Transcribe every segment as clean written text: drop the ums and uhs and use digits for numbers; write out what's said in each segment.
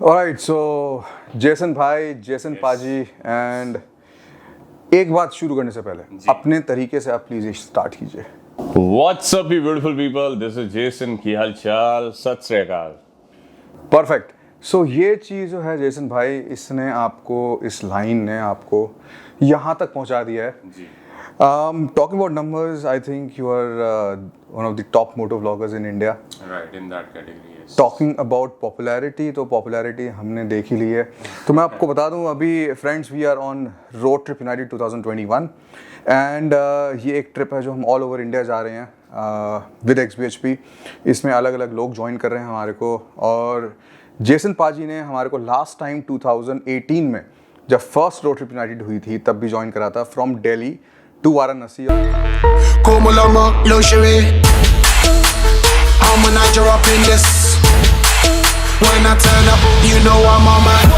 Alright, सो Jason भाई, Jason पाजी and एक बात शुरू करने से पहले अपने तरीके से आप प्लीज स्टार्ट कीजिए। What's up, you beautiful people? This is Jason. की हाल चाल? सत श्री अकाल। परफेक्ट। सो ये चीज़ जो है जेसन भाई, इसने आपको, इस लाइन ने आपको यहाँ तक पहुँचा दिया है। जी। Talking about numbers, I think you are one of the top motor vloggers in India. Right, in that category, yes. Talking about popularity, तो popularity हमने देख ही ली है। तो मैं आपको बता दूं, अभी friends we are on road trip United 2021 and ये एक ट्रिप है जो हम ऑल ओवर इंडिया जा रहे हैं विद XBHP। इसमें अलग अलग लोग ज्वाइन कर रहे हैं हमारे को, और जेसन पाजी ने हमारे को लास्ट टाइम 2018 में जब फर्स्ट रोड ट्रिप यूनाइटेड हुई थी तब भी ज्वाइन करा था, फ्रॉम दिल्ली टू वाराणसी।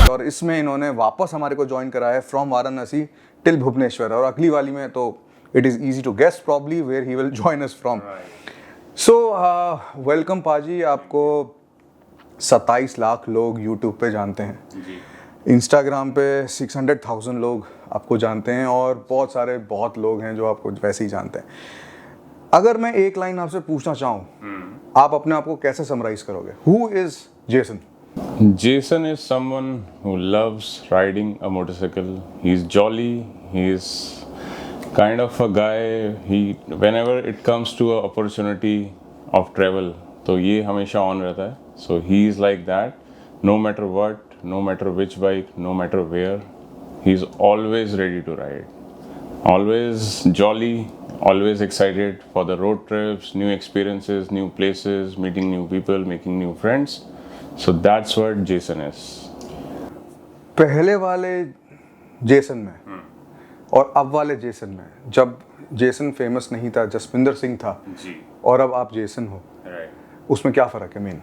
और इसमें इन्होंने वापस हमारे को ज्वाइन करा है फ्रॉम वाराणसी टिल भुवनेश्वर, और अगली वाली में तो it is easy to guess probably where he will join us from. So welcome पाजी। आपको 27 लाख लोग यूट्यूब पे जानते हैं, इंस्टाग्राम पे 600,000 लोग आपको जानते हैं, और बहुत लोग हैं जो आपको वैसे ही जानते हैं। अगर मैं एक लाइन आपसे पूछना चाहूँ, आप अपने आप को कैसे समराइज करोगे? Who is Jason? Jason is someone who loves riding a motorcycle. He's jolly. He's kind of a guy. Whenever it comes to an opportunity of travel, तो ये हमेशा on रहता है. So he is like that. No matter what, no matter which bike, no matter where, he's always ready to ride. Always jolly, always excited for the road trips, new experiences, new places, meeting new people, making new friends. So that's what Jason is. पहले वाले Jason में और अब वाले Jason में, जब Jason famous नहीं था, जसविंदर सिंह था जी, और अब आप जेसन हो, उसमें क्या फ़र्क है मेन?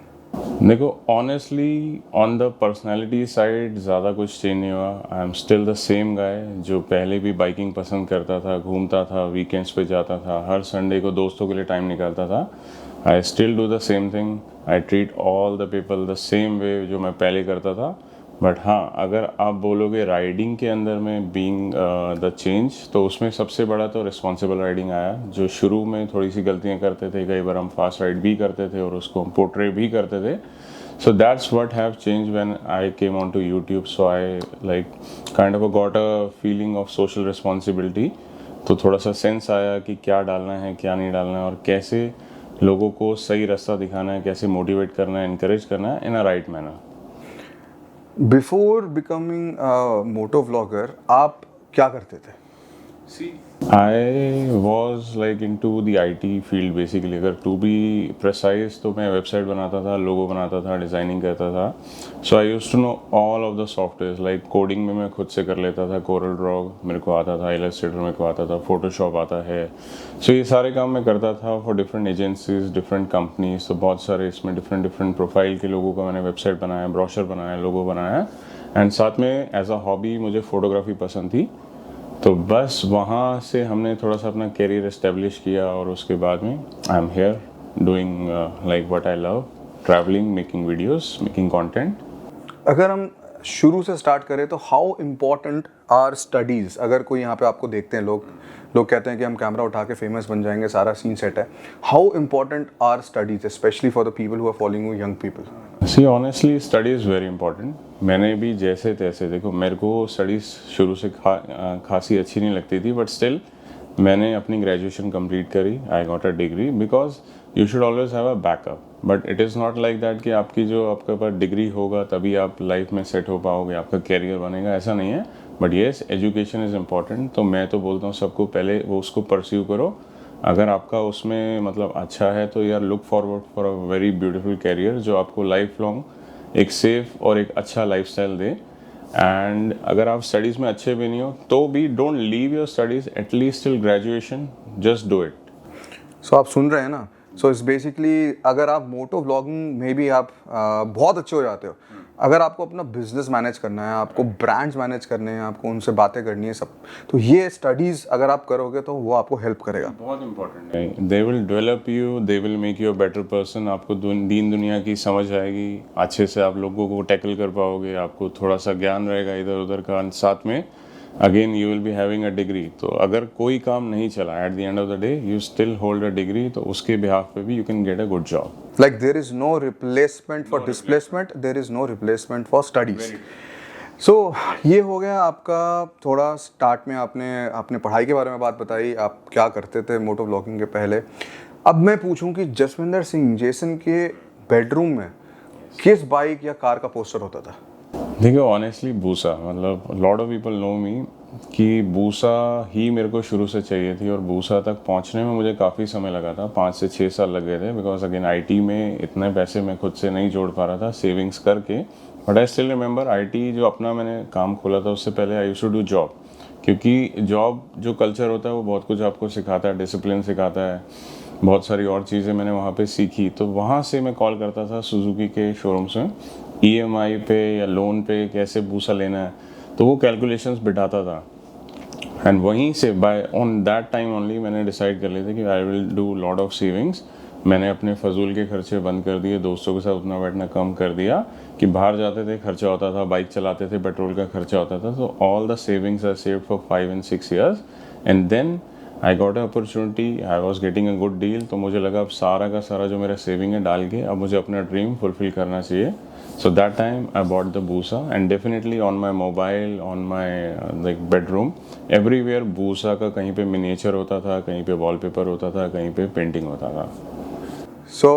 देखो, honestly on the personality side ज़्यादा कुछ चेंज नहीं हुआ। I am still the same guy जो पहले भी बाइकिंग पसंद करता था, घूमता था, वीकेंड्स पे जाता था, हर संडे को दोस्तों के लिए टाइम निकालता था। I still do the same thing. I treat all the people the same way जो मैं पहले करता था। बट हाँ, अगर आप बोलोगे राइडिंग के अंदर में बीइंग द चेंज, तो उसमें सबसे बड़ा तो रिस्पॉन्सिबल राइडिंग आया। जो शुरू में थोड़ी सी गलतियाँ करते थे, कई बार हम फास्ट राइड भी करते थे और उसको हम पोर्ट्रे भी करते थे। So that's what have change when I came on to YouTube. So I like kind of got a feeling of social responsibility. तो थोड़ा सा सेंस आया कि क्या डालना है, क्या नहीं डालना है, और कैसे लोगों को सही रास्ता दिखाना है, कैसे मोटिवेट करना है, इनकरेज करना है in a right manner. Before becoming moto vlogger आप क्या करते थे? I was like into the IT field basically. अगर टू बी प्रिसाइज तो मैं वेबसाइट बनाता था, लोगो बनाता था, डिज़ाइनिंग करता था। So I used to know all of the software. Like coding में मैं खुद से कर लेता था, कोरल ड्रॉ मेरे को आता था, इलस्ट्रेटर मेरे को आता था, फोटोशॉप आता है। सो ये सारे काम मैं करता था for different agencies, different companies. तो बहुत सारे इसमें डिफरेंट प्रोफाइल के लोगों का मैंने वेबसाइट बनाया, ब्रोशर बनाया, लोगो बनाया। एंड साथ में एज अ हॉबी मुझे फोटोग्राफी पसंद थी, तो बस वहाँ से हमने थोड़ा सा अपना कैरियर एस्टेब्लिश किया। और उसके बाद में I am here doing like what I love, travelling, making videos, making content. अगर हम शुरू से स्टार्ट करें तो हाउ इम्पोर्टेंट आर स्टडीज़? अगर कोई यहाँ पे आपको देखते हैं लोग कहते हैं कि हम कैमरा उठा के फेमस बन जाएंगे, सारा सीन सेट है। How important are studies specially for the people who are following you, young people? See honestly study is very important. मैंने भी जैसे तैसे, देखो मेरे को स्टडीज़ शुरू से खासी अच्छी नहीं लगती थी, बट स्टिल मैंने अपनी ग्रेजुएशन कंप्लीट करी। आई got a degree because you should always have a backup. But it is not like that कि आपके पास डिग्री होगा तभी आप लाइफ में सेट हो पाओगे, आपका कैरियर बनेगा, ऐसा नहीं है। But yes, education is important. तो मैं तो बोलता हूँ सबको, पहले वो उसको परस्यू करो। अगर आपका उसमें मतलब अच्छा है तो यार look forward for a very beautiful career जो आपको लाइफ लॉन्ग एक सेफ और एक अच्छा लाइफस्टाइल दे। एंड अगर आप स्टडीज़ में अच्छे भी नहीं हो तो भी don't leave your studies at least till graduation, just do it. So आप सुन रहे हैं ना, सो इट्स बेसिकली अगर आप मोटो व्लॉगिंग में भी आप बहुत अच्छे हो जाते हो, अगर आपको अपना बिजनेस मैनेज करना है, आपको ब्रांड्स मैनेज करने हैं, आपको उनसे बातें करनी है सब, तो ये स्टडीज़ अगर आप करोगे तो वो आपको हेल्प करेगा। बहुत इंपॉर्टेंट है। They will develop you, they will make you a better person. आपको दीन दुनिया की समझ आएगी, अच्छे से आप लोगों को टैकल कर पाओगे, आपको थोड़ा सा ज्ञान रहेगा इधर उधर का। साथ में again you will be having a degree. तो अगर कोई काम नहीं चला, at the end of the day you still hold a degree, तो उसके बिहाफ पे भी you can get a good job. Like there is no replacement for displacement, there is no replacement for studies. सो ये हो गया आपका थोड़ा start में आपने आपने पढ़ाई के बारे में बात बताई, आप क्या करते थे मोटो ब्लॉगिंग के पहले। अब मैं पूछूं कि जसविंदर सिंह जेसन के बेडरूम में किस बाइक या कार का पोस्टर होता था? देखिए ऑनेस्टली बूसा, मतलब लॉट ऑफ पीपल नो मी कि बूसा ही मेरे को शुरू से चाहिए थी, और बूसा तक पहुंचने में मुझे काफ़ी समय लगा था, 5 से 6 साल लग गए थे। बिकॉज अगेन आईटी में इतने पैसे मैं खुद से नहीं जोड़ पा रहा था सेविंग्स करके। But I still remember IT जो अपना मैंने काम खोला था उससे पहले I used to do job, क्योंकि जॉब जो कल्चर होता है वो बहुत कुछ आपको सिखाता है, डिसिप्लिन सिखाता है, बहुत सारी और चीज़ें मैंने वहाँ पे सीखी। तो वहाँ से मैं कॉल करता था सुजुकी के शोरूम्स में, ईएमआई पे या लोन पे कैसे बूसा लेना है, तो वो कैलकुलेशंस बिठाता था। एंड वहीं से by on that time only मैंने डिसाइड कर लिया था कि I will do lot of savings. मैंने अपने फजूल के खर्चे बंद कर दिए, दोस्तों के साथ उतना बैठना कम कर दिया कि बाहर जाते थे खर्चा होता था, बाइक चलाते थे पेट्रोल का खर्चा होता था। तो all the savings I saved for 5 and 6 years and then I got a opportunity, I was getting a good deal. तो मुझे लगा अब सारा का सारा जो मेरा सेविंग है डाल के अब मुझे अपना ड्रीम फुलफिल करना चाहिए। So that time I bought the Busa, and definitely on my mobile, on my like bedroom, everywhere Busa का कहीं पे miniature होता था, कहीं पे wallpaper होता था, कहीं पे painting होता था। सो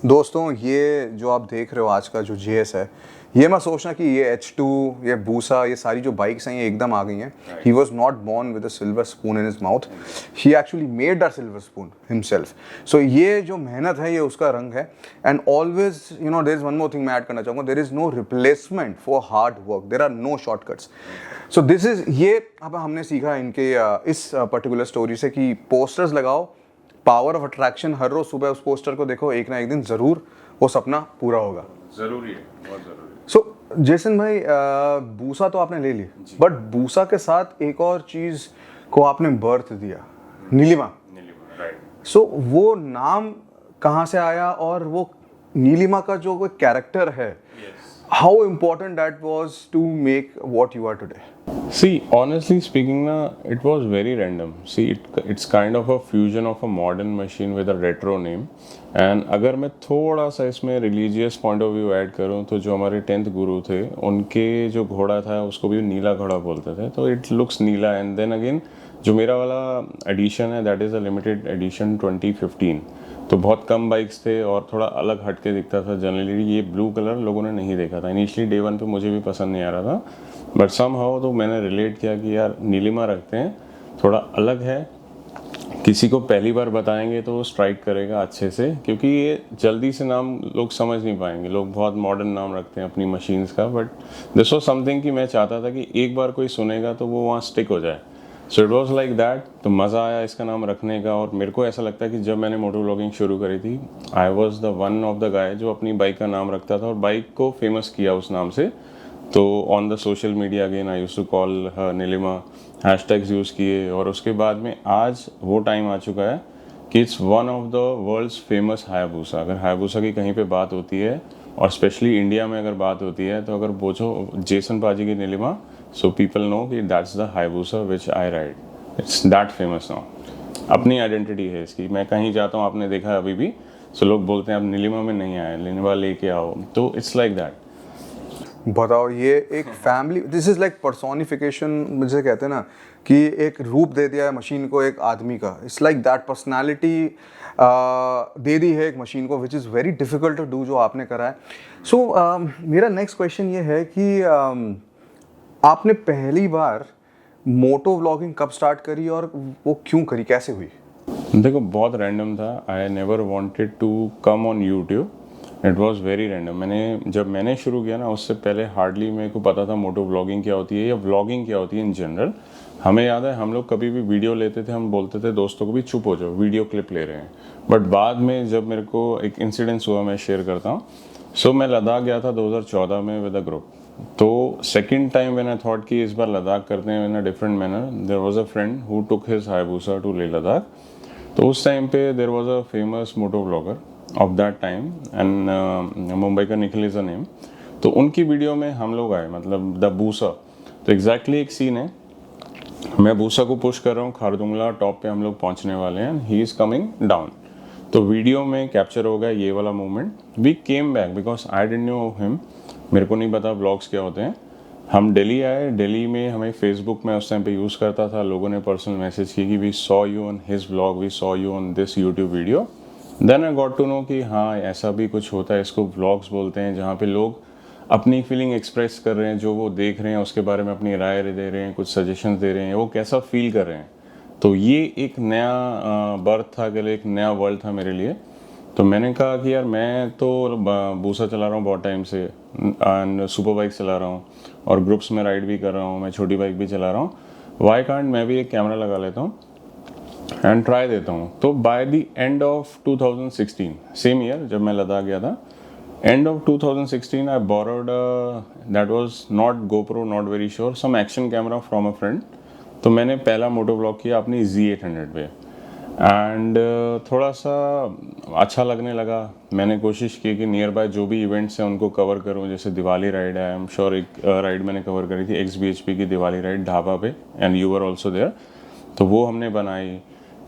दोस्तों ये जो आप देख रहे हो आज का जो JS है, ये मत सोचना कि ये H2, ये बूसा, ये सारी जो बाइक्स हैं ये एकदम आ गई हैं। He was not born with a silver spoon in his mouth, he actually made that silver spoon himself. So ये जो मेहनत है ये उसका रंग है। And always you know there is one more thing मैं ऐड करना चाहूँगा, there is no replacement for hard work, there are no shortcuts. So this is ये अब हमने सीखा इनके इस पर्टिकुलर स्टोरी से कि पोस्टर्स लगाओ, पावर ऑफ अट्रैक्शन, हर रोज सुबह उस पोस्टर को देखो, एक ना एक दिन ज़रूर वो सपना पूरा होगा। ज़रूरी है, बहुत ज़रूरी है। सो जेसन भाई बूसा तो आपने ले ली, बट बूसा के साथ एक और चीज़ को आपने बर्थ दिया, नीलिमा। राइट। सो वो नाम कहाँ से आया, और वो नीलिमा का जो कोई कैरेक्टर है, how important that was to make what you are today? See, honestly speaking, na, it was very random. See, it's kind of a fusion of a modern machine with a retro name. And अगर मैं थोड़ा सा इसमें religious point of view add करूँ तो जो हमारे 10th गुरु थे उनके जो घोड़ा था उसको भी नीला घोड़ा बोलते थे, तो it looks Neela. And then again जो मेरा वाला एडिशन है that is a limited edition 2015, तो बहुत कम बाइक्स थे और थोड़ा अलग हट के दिखता था। जनरली ये ब्लू कलर लोगों ने नहीं देखा था इनिशियली, डे 1 पे मुझे भी पसंद नहीं आ रहा था, बट समहाउ तो मैंने रिलेट किया कि यार नीलिमा रखते हैं, थोड़ा अलग है, किसी को पहली बार बताएंगे तो वो स्ट्राइक करेगा अच्छे से, क्योंकि ये जल्दी से नाम लोग समझ नहीं पाएंगे। लोग बहुत मॉडर्न नाम रखते हैं अपनी मशीन्स का, बट दिस वाज समथिंग कि मैं चाहता था कि एक बार कोई सुनेगा तो वो वहाँ स्टिक हो जाए। So it was like that. तो मज़ा आया इसका नाम रखने का। और मेरे को ऐसा लगता है कि जब मैंने मोटो व्लॉगिंग शुरू करी थी, I was the one of the guy जो अपनी बाइक का नाम रखता था और बाइक को फेमस किया उस नाम से। तो on the social media again I used to call her Nilima, hashtags use किए, और उसके बाद में आज वो टाइम आ चुका है कि it's one of the world's famous Hayabusa. अगर हायाबूसा की कहीं पे बात होती है और स्पेशली इंडिया में अगर बात होती है, तो अगर पूछो जेसन पाजी की नीलिमा, सो पीपल नो कि that's the Hayabusa which I ride, it's that famous now. अपनी आइडेंटिटी है इसकी, मैं कहीं जाता हूँ, आपने देखा है अभी भी, सो लोग बोलते हैं आप नीलिमा में नहीं आए, नीलिमा लेके आओ, तो इट्स लाइक दैट। बताओ, ये एक family, this is like personification, मुझे कहते हैं ना कि एक रूप दे दिया है मशीन को एक आदमी का। इट्स लाइक दैट पर्सनालिटी दे दी है एक मशीन को, which is very difficult to do, जो आपने करा है। सो मेरा नेक्स्ट क्वेश्चन ये है कि आपने पहली बार मोटो व्लॉगिंग कब स्टार्ट करी और वो क्यों करी, कैसे हुई? देखो बहुत रैंडम था। I never wanted to come on YouTube. It was very random. जब मैंने शुरू किया ना, उससे पहले हार्डली मेरे को पता था मोटो व्लॉगिंग क्या होती है या व्लॉगिंग क्या होती है इन जनरल। हमें याद है हम लोग कभी भी वीडियो लेते थे, हम बोलते थे दोस्तों को भी चुप हो जाओ, वीडियो क्लिप ले रहे हैं। बट बाद में जब मेरे को एक इंसिडेंस हुआ, मैं शेयर करता हूँ। सो मैं लद्दाख गया था 2014 में विद अ ग्रुप। तो second time when I thought कि इस बार लद्दाख करते हैं in a different manner, there was a friend who took his Hayabusa to Leh Ladakh. तो उस टाइम पे there was a famous moto blogger of that time, and Mumbai का निखिल इज अ नेम। तो उनकी वीडियो में हम लोग आए, मतलब द बूसा। तो एग्जैक्टली एक सीन है, मैं बूसा को पुश कर रहा हूँ, खारदुंगला टॉप पे हम लोग पहुँचने वाले हैं, ही इज़ कमिंग डाउन। तो वीडियो में कैप्चर हो गया ये वाला moment. We came back because I didn't know him, मेरे को नहीं पता ब्लॉग्स क्या होते हैं। हम दिल्ली आए, दिल्ली में हमें फेसबुक में उस टाइम पे यूज़ करता था, लोगों ने पर्सनल मैसेज किया कि we saw you on his blog, we saw you on this YouTube video. Then I got to know कि हाँ ऐसा भी कुछ होता है, इसको व्लॉग्स बोलते हैं, जहाँ पे लोग अपनी फीलिंग एक्सप्रेस कर रहे हैं, जो वो देख रहे हैं उसके बारे में अपनी राय दे रहे हैं, कुछ सजेशंस दे रहे हैं, वो कैसा फील कर रहे हैं। तो ये एक नया बर्थ था, के लिए एक नया वर्ल्ड था मेरे लिए। तो मैंने कहा कि यार मैं तो बूसा चला रहा हूँ बहुत टाइम से, एंड सुपर बाइक चला रहा हूँ और ग्रुप्स में राइड भी कर रहा हूँ, मैं छोटी बाइक भी चला रहा हूँ, वाई कांट मैं भी एक कैमरा लगा लेता हूँ एंड ट्राई देता हूँ। तो by the end of 2016, same year जब मैं लद्दाख गया था, end of 2016 I borrowed, that was not GoPro, not very sure, some action camera from a friend. तो मैंने पहला मोटो ब्लॉग किया अपनी Z800 पे, एंड थोड़ा सा अच्छा लगने लगा। मैंने कोशिश की कि नियर बाय जो भी इवेंट्स हैं उनको कवर करूं, जैसे दिवाली राइड है, आई एम श्योर एक राइड मैंने कवर करी थी XBHP की दिवाली राइड ढाबा पे, and you were also there. तो वो हमने बनाई।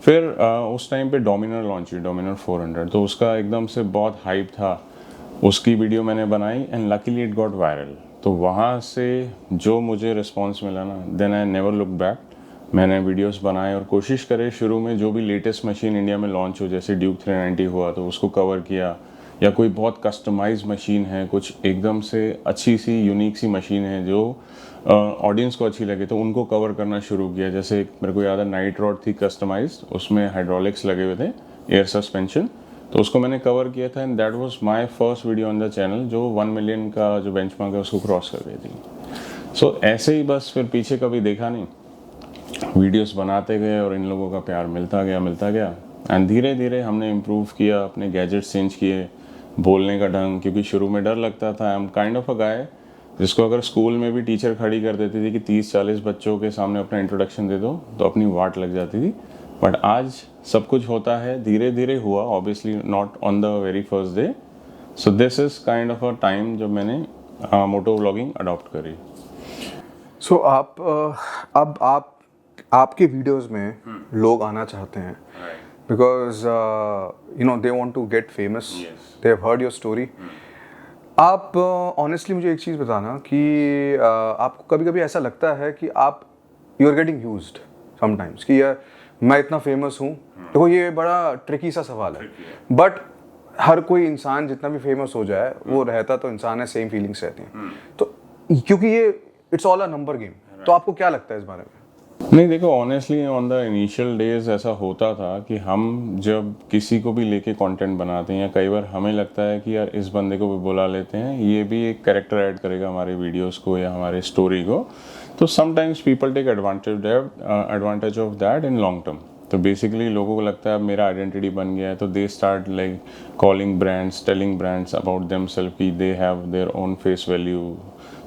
फिर उस टाइम पे डोमिनर लॉन्च हुई, डोमिनर 400, तो उसका एकदम से बहुत हाइप था, उसकी वीडियो मैंने बनाई and luckily it got viral. तो वहाँ से जो मुझे रिस्पॉन्स मिला ना, then I never look back. मैंने वीडियोस बनाए और कोशिश करे शुरू में जो भी लेटेस्ट मशीन इंडिया में लॉन्च हो, जैसे ड्यूक 390 हुआ तो उसको कवर किया, या कोई बहुत कस्टमाइज मशीन है, कुछ एकदम से अच्छी सी यूनिक सी मशीन है जो ऑडियंस को अच्छी लगे, तो उनको कवर करना शुरू किया। जैसे मेरे को याद है नाइट रॉड थी कस्टमाइज, उसमें हाइड्रोलिक्स लगे हुए थे, एयर सस्पेंशन, तो उसको मैंने कवर किया था, and that was my first video on the channel जो 1 मिलियन का जो बेंचमार्क है उसको क्रॉस कर गई थी। सो ऐसे ही बस फिर पीछे कभी देखा नहीं, वीडियोस बनाते गए और इन लोगों का प्यार मिलता गया, एंड धीरे धीरे हमने इम्प्रूव किया, अपने गैजेट्स चेंज किए, बोलने का ढंग, क्योंकि शुरू में डर लगता था। I am kind of a guy जिसको अगर स्कूल में भी टीचर खड़ी कर देती थी कि 30-40 बच्चों के सामने अपना इंट्रोडक्शन दे दो, तो अपनी वाट लग जाती थी। बट आज सब कुछ होता है, धीरे धीरे हुआ, obviously not on the very first day. So this is kind of a time जब मैंने मोटो व्लॉगिंग अडॉप्ट करी। सो अब आपके वीडियोस में लोग आना चाहते हैं because you know they want to get famous, they have heard your story. आप ऑनेस्टली मुझे एक चीज़ बताना कि आपको कभी कभी ऐसा लगता है कि आप you are getting used sometimes कि यार मैं इतना फेमस हूँ। देखो ये बड़ा ट्रिकी सा सवाल है, बट हर कोई इंसान जितना भी फेमस हो जाए वो रहता तो इंसान है, सेम फीलिंग्स रहती हैं। तो क्योंकि ये it's all a number game, तो आपको क्या लगता है इस बारे में? नहीं देखो, honestly on the initial days ऐसा होता था कि हम जब किसी को भी लेके कंटेंट बनाते हैं, या कई बार हमें लगता है कि यार इस बंदे को भी बुला लेते हैं, ये भी एक कैरेक्टर ऐड करेगा हमारे वीडियोस को या हमारे स्टोरी को, तो sometimes people take advantage of that in long term. तो बेसिकली लोगों को लगता है अब मेरा आइडेंटिटी बन गया है, तो they start like calling brands, telling brands about themselves कि they have their own face value.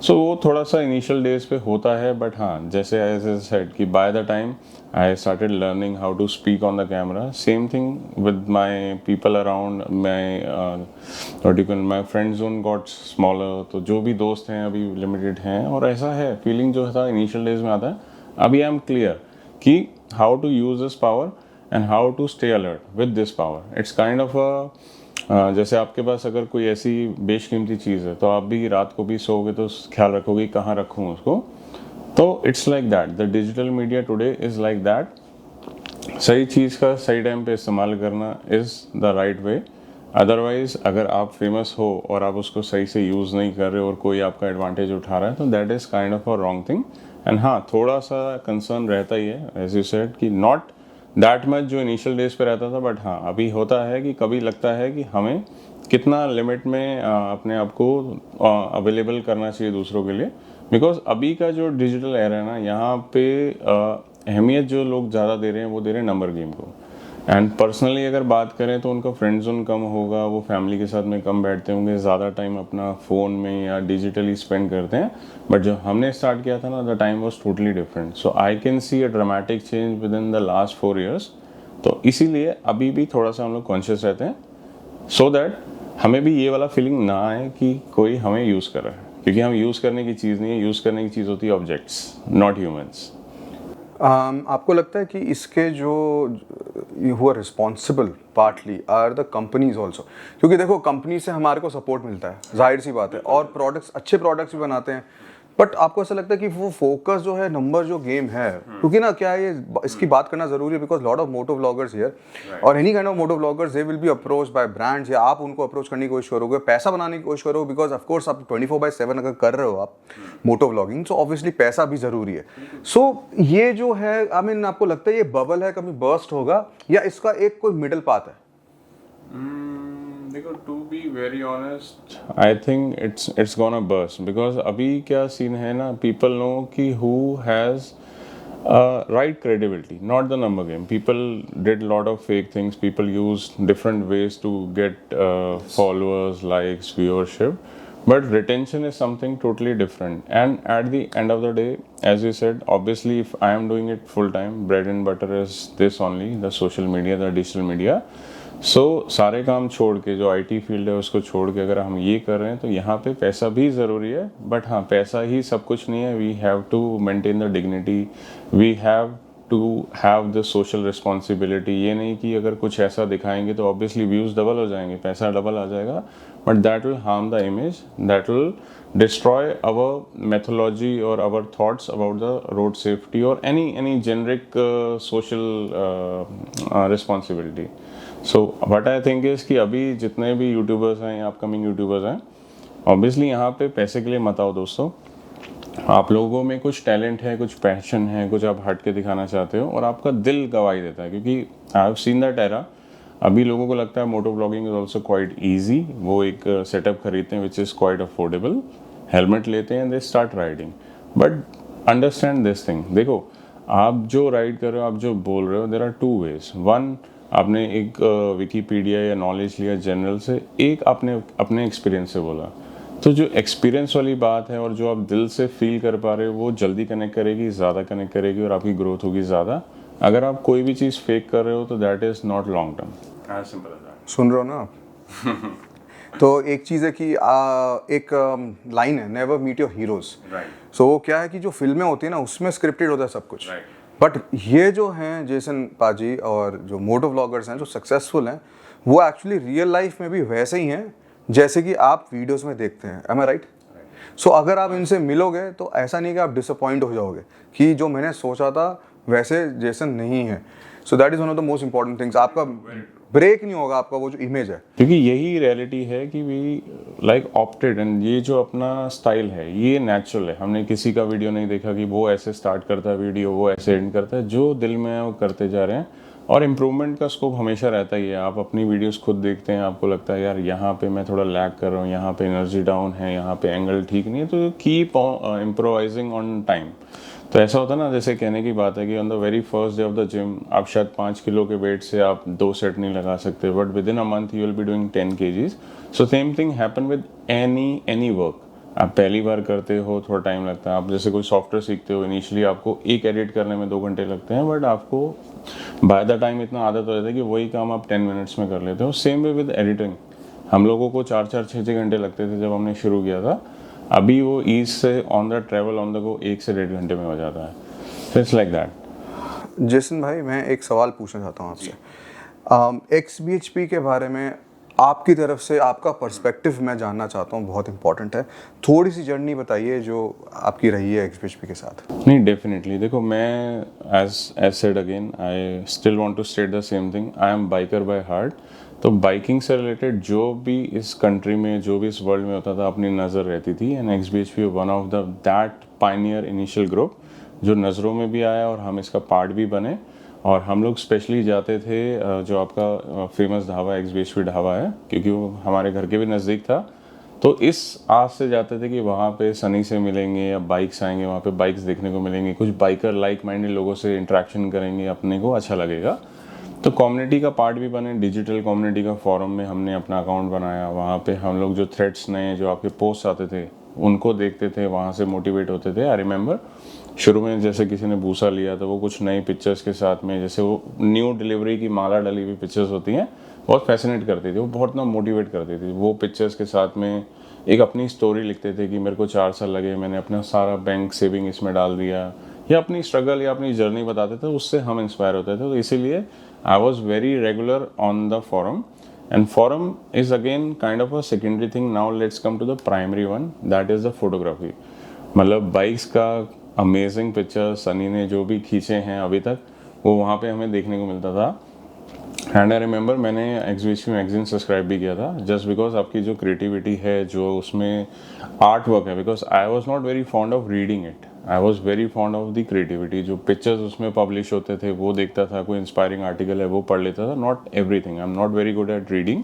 So वो थोड़ा सा इनिशियल डेज पे होता है, बट हाँ जैसे एज ए सेड कि by the time I started learning how to speak on the camera, same thing with my people around, my friend zone got smaller. तो जो भी दोस्त हैं अभी लिमिटेड हैं, और ऐसा है फीलिंग जो था इनिशियल डेज में आता है। अभी आई एम क्लियर कि how to use this power and how to stay alert with this power. It's kind of जैसे आपके पास अगर कोई ऐसी बेशकीमती चीज़ है, तो आप भी रात को भी सोओगे तो ख्याल रखोगे कहाँ रखूँ उसको। तो it's like that, the digital media today is like that. सही चीज़ का सही टाइम पे इस्तेमाल करना is the right way. Otherwise अगर आप फेमस हो और आप उसको सही से यूज़ नहीं कर रहे और कोई आपका एडवांटेज उठा रहा है, तो that is kind of a wrong thing. And हाँ, थोड़ा सा कंसर्न रहता ही है, एज यू सेड कि नॉट दैट मच जो इनिशियल डेज पे रहता था, बट हाँ अभी होता है कि कभी लगता है कि हमें कितना लिमिट में अपने आप को अवेलेबल करना चाहिए दूसरों के लिए, बिकॉज अभी का जो डिजिटल एरा है ना, यहाँ पे अहमियत जो लोग ज़्यादा दे रहे हैं वो दे रहे हैं नंबर गेम को। एंड पर्सनली अगर बात करें तो उनका फ्रेंड जोन कम होगा, वो फैमिली के साथ में कम बैठते होंगे, ज़्यादा टाइम अपना फ़ोन में या डिजिटली स्पेंड करते हैं। बट जब हमने स्टार्ट किया था ना, the time was totally different. So I can see a dramatic change with in the last 4 years। तो इसीलिए अभी भी थोड़ा सा हम लोग कॉन्शियस रहते हैं, सो दैट हमें भी ये वाला फीलिंग ना आए कि कोई हमें यूज़ कर रहा है, क्योंकि हम यूज़ करने की चीज़ नहीं है, यूज़ करने की चीज़ होती है ऑब्जेक्ट्स, नॉट ह्यूमंस। आपको लगता है कि इसके जो हुआ responsible partly are the companies also, क्योंकि देखो कंपनी से हमारे को सपोर्ट मिलता है, जाहिर सी बात है, और प्रोडक्ट्स अच्छे प्रोडक्ट्स भी बनाते हैं, बट आपको ऐसा लगता है कि वो फोकस जो है नंबर जो गेम है, क्योंकि ना क्या है, ये इसकी बात करना जरूरी है, because lot of moto vloggers here or any kind of moto vloggers they will be approach by brands, या आप उनको अप्रोच करने की कोशिश करोगे, पैसा बनाने की कोशिश करोगे, बिकॉज ऑफ कोर्स आप 24/7 अगर कर रहे हो आप मोटो व्लॉगिंग, सो ऑब्वियसली पैसा भी जरूरी है। सो ये जो है, आई मीन आपको लगता है ये बबल है, कभी बर्स्ट होगा, या इसका एक कोई मिडल पाथ है? देखो, to be very honest, I think it's gonna burst, because अभी क्या सीन है ना, पीपल नो कि who has right credibility, not the number game. People did a lot of fake things. People used different ways to get followers, likes, viewership. But retention is something totally different. And at the end of the day, as you said, obviously, if I am doing it full time, bread and butter is this only, the social media, the digital media. सो सारे काम छोड़ के, जो IT field है उसको छोड़ के अगर हम ये कर रहे हैं, तो यहाँ पे पैसा भी ज़रूरी है, बट हाँ, पैसा ही सब कुछ नहीं है। We have to maintain the dignity, we have to have the social responsibility. ये नहीं कि अगर कुछ ऐसा दिखाएंगे तो ऑब्वियसली व्यूज़ डबल हो जाएंगे, पैसा डबल आ जाएगा, but that will harm the image, that will destroy our methodology और our thoughts about the road safety और any generic social responsibility. So what I think is कि अभी जितने भी यूट्यूबर्स हैं या अपकमिंग यूट्यूबर्स हैं, ऑब्वियसली यहाँ पे पैसे के लिए मत आओ दोस्तों। आप लोगों में कुछ टैलेंट है, कुछ पैशन है, कुछ आप हट के दिखाना चाहते हो और आपका दिल गवाही देता है, क्योंकि I have seen that era. अभी लोगों को लगता है moto blogging is also quite easy, वो एक सेटअप खरीदते हैं which is quite affordable, helmet लेते हैं, they start riding. But understand this thing, देखो आप जो राइड कर रहे हो, आप जो बोल रहे हो, देर आर 2 ways। वन, आपने एक विकीपीडिया या नॉलेज लिया जनरल से, एक आपने अपने एक्सपीरियंस से बोला। तो जो एक्सपीरियंस वाली बात है और जो आप दिल से फील कर पा रहे हो, वो जल्दी कनेक्ट करेगी, ज़्यादा कनेक्ट करेगी और आपकी ग्रोथ होगी ज़्यादा। अगर आप कोई भी चीज़ फेक कर रहे हो तो that is not long term. As simple as that. सुन रहे हो ना आप? तो एक चीज़ है कि एक लाइन है, नेवर मीट योर हीरोज। सो वो क्या है कि जो फिल्में होती है ना, उसमें स्क्रिप्टेड होता है सब कुछ, बट ये जो हैं जेसन पाजी और जो मोटो व्लॉगर्स हैं जो सक्सेसफुल हैं, वो एक्चुअली रियल लाइफ में भी वैसे ही हैं जैसे कि आप वीडियोस में देखते हैं। एम आई राइट? सो अगर आप इनसे मिलोगे तो ऐसा नहीं कि आप डिसअपॉइंट हो जाओगे कि जो मैंने सोचा था वैसे जेसन नहीं है। सो that is one of the most important things. आपका ब्रेक नहीं होगा, आपका वो जो इमेज है, क्योंकि यही रियलिटी है कि वी लाइक ऑप्टेड, एंड ये जो अपना स्टाइल है ये नेचुरल है। हमने किसी का वीडियो नहीं देखा कि वो ऐसे स्टार्ट करता है वीडियो, वो ऐसे एंड करता है। जो दिल में है वो करते जा रहे हैं, और इम्प्रूवमेंट का स्कोप हमेशा रहता ही है। आप अपनी वीडियोस खुद देखते हैं, आपको लगता है यार यहाँ पे मैं थोड़ा लैग कर रहा हूँ, यहाँ पे एनर्जी डाउन है, यहाँ पे एंगल ठीक नहीं है, तो कीप इम्प्रोवाइजिंग ऑन टाइम। तो ऐसा होता है ना, जैसे कहने की बात है कि on the very first day of the gym आप शायद 5 किलो के वेट से आप 2 सेट नहीं लगा सकते, but with in a month you will be doing 10 kgs। So same thing happen with any work. आप पहली बार करते हो, थोड़ा टाइम लगता है। आप जैसे कोई सॉफ्टवेयर सीखते हो, इनिशियली आपको एक एडिट करने में 2 घंटे लगते हैं, बट आपको बाय द टाइम इतना आदत हो जाता है कि वही काम आप 10 मिनट्स में कर लेते हो। Same way with editing. हम लोगों को 4-4, 6-6 घंटे लगते थे जब हमने शुरू किया था, अभी वो ईज से on the travel on the go 1 से 1.5 घंटे में हो जाता है। It's like that. जेसन भाई, मैं एक सवाल पूछना चाहता हूँ आपसे। XBHP के बारे में आपकी तरफ से आपका पर्सपेक्टिव मैं जानना चाहता हूँ, बहुत इंपॉर्टेंट है। थोड़ी सी जर्नी बताइए जो आपकी रही है XBHP के साथ। नहीं, डेफिनेटली। देखो, मैं as said again, I still want to state the same thing, I am biker by heart. तो बाइकिंग से रिलेटेड जो भी इस कंट्री में, जो भी इस वर्ल्ड में होता था, अपनी नज़र रहती थी। And XBHP one of that Pioneer initial group जो नज़रों में भी आया और हम इसका पार्ट भी बने। और हम लोग स्पेशली जाते थे जो आपका फेमस ढाबा XBHP ढाबा है, क्योंकि वो हमारे घर के भी नज़दीक था। तो इस आस से जाते थे कि वहाँ पे सनी से मिलेंगे या बाइक्स आएंगे, वहाँ पे बाइक्स देखने को मिलेंगे, कुछ बाइकर लाइक माइंडेड लोगों से इंटरेक्शन करेंगे, अपने को अच्छा लगेगा। तो कम्युनिटी का पार्ट भी बने, डिजिटल कम्युनिटी का फोरम में हमने अपना अकाउंट बनाया। वहाँ पे हम लोग जो थ्रेड्स नए जो आपके पोस्ट आते थे उनको देखते थे, वहाँ से मोटिवेट होते थे। आई रिमेंबर शुरू में जैसे किसी ने भूसा लिया तो वो कुछ नई पिक्चर्स के साथ में, जैसे वो न्यू डिलीवरी की माला डली हुई पिक्चर्स होती हैं, बहुत फैसिनेट करती थी, वो बहुत ना मोटिवेट करती थी। वो पिक्चर्स के साथ में एक अपनी स्टोरी लिखते थे कि मेरे को 4 साल लगे, मैंने अपना सारा बैंक सेविंग इसमें डाल दिया, या अपनी स्ट्रगल या अपनी जर्नी बताते थे, उससे हम इंस्पायर होते थे। तो इसीलिए I was very regular on the forum, and forum is again kind of a secondary thing. Now let's come to the primary one, that is the photography. मतलब बाइक्स का अमेजिंग पिक्चर सनी ने जो भी खींचे हैं अभी तक, वो वहाँ पे हमें देखने को मिलता था। एंड आई रिमेंबर मैंने XBHP मैगजीन सब्सक्राइब भी किया था, जस्ट बिकॉज आपकी जो क्रिएटिविटी है, जो उसमें आर्ट वर्क है, because I was not very fond of reading it, I was very fond of the creativity. जो पिक्चर्स उसमें पब्लिश होते थे वो देखता था, कोई इंस्पायरिंग आर्टिकल है वो पढ़ लेता था, not everything, I am not very good at reading.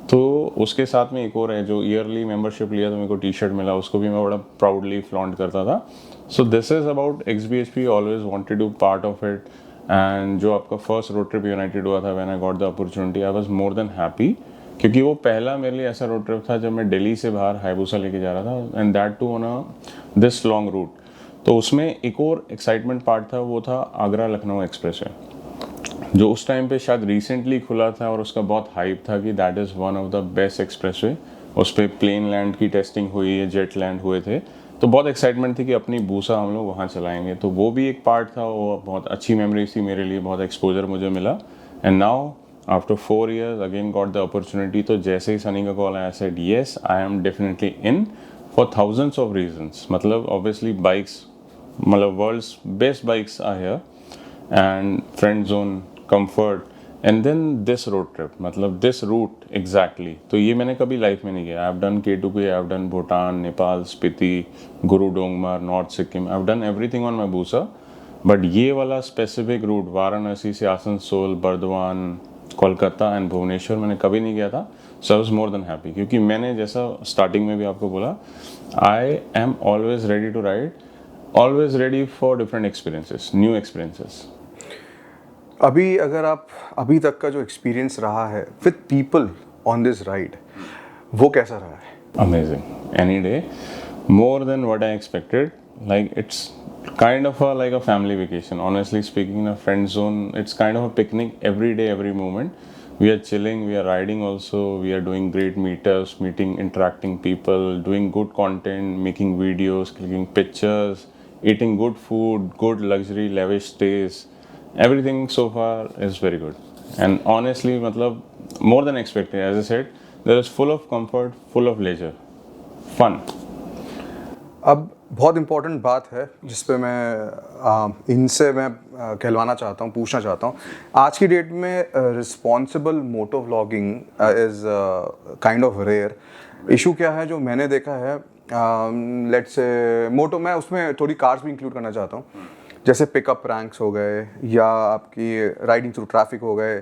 तो उसके साथ में एक और है, जो ईयरली मेंबरशिप लिया तो मेरे को टी-शर्ट मिला, उसको भी मैं बड़ा प्राउडली फ्लॉन्ट करता था। So this is about XBHP, always wanted to part of it. And जो आपका फर्स्ट रोड ट्रिप यूनाइटेड हुआ था, when I got the opportunity, I was more than happy, क्योंकि वो पहला मेरे लिए ऐसा रोड ट्रिप था जब मैं दिल्ली से बाहर हाईबूसा लेके जा रहा था, and that too on a this long route. तो उसमें एक और एक्साइटमेंट पार्ट था, वो था आगरा लखनऊ एक्सप्रेसवे, जो उस टाइम पे शायद रिसेंटली खुला था और उसका बहुत हाइप था कि that is one of the best expressway. उस पर प्लेन लैंड की टेस्टिंग हुई है, जेट लैंड हुए थे, तो बहुत एक्साइटमेंट थी कि अपनी बूसा हम लोग वहाँ चलाएंगे। तो वो भी एक पार्ट था, वो बहुत अच्छी मेमोरीज थी मेरे लिए, बहुत एक्सपोजर मुझे मिला। And now after 4 years again got the opportunity. तो जैसे ही सनी का कॉल आया, said yes I am definitely in for thousands of reasons. मतलब ऑब्वियसली बाइक्स, मतलब world's best bikes are here, and friend zone, comfort, and then this road trip, मतलब this route exactly. तो ये मैंने कभी लाइफ में नहीं किया। I have done K2K, I have done Bhutan, Nepal, Spiti, Guru Dongmar, north Sikkim, I have done everything on my Busa. But ये वाला स्पेसिफिक रूट वाराणसी से आसनसोल, बर्दवान, कोलकाता एंड भुवनेश्वर मैंने कभी नहीं किया था। So I was more than happy, क्योंकि मैंने जैसा स्टार्टिंग में भी आपको बोला, I am always ready to ride, always ready for different experiences, new experiences. अभी अगर आप अभी तक का जो एक्सपीरियंस रहा है with people on this ride, वो कैसा रहा है? Amazing. Any day. More than what I expected. Like it's kind of like a family vacation. Honestly speaking, in a friend zone, it's kind of a picnic every day, every moment. We are chilling, we are riding also, we are doing great meetups, meeting, interacting people, doing good content, making videos, clicking pictures, eating good food, good luxury, lavish stays. Everything so far is very good. And honestly, matlab, more than expected. As I said, there is full of comfort, full of leisure, fun. अब बहुत important बात है जिस पे इनसे मैं कहलवाना चाहता हूँ, पूछना चाहता हूँ। आज की डेट में responsible moto vlogging is kind of rare. Issue क्या है जो मैंने देखा है, लेट्स से मोटो, मैं उसमें थोड़ी कार्स भी इंक्लूड करना चाहता हूँ, जैसे पिकअप रैंक्स हो गए, या आपकी राइडिंग थ्रू ट्रैफिक हो गए,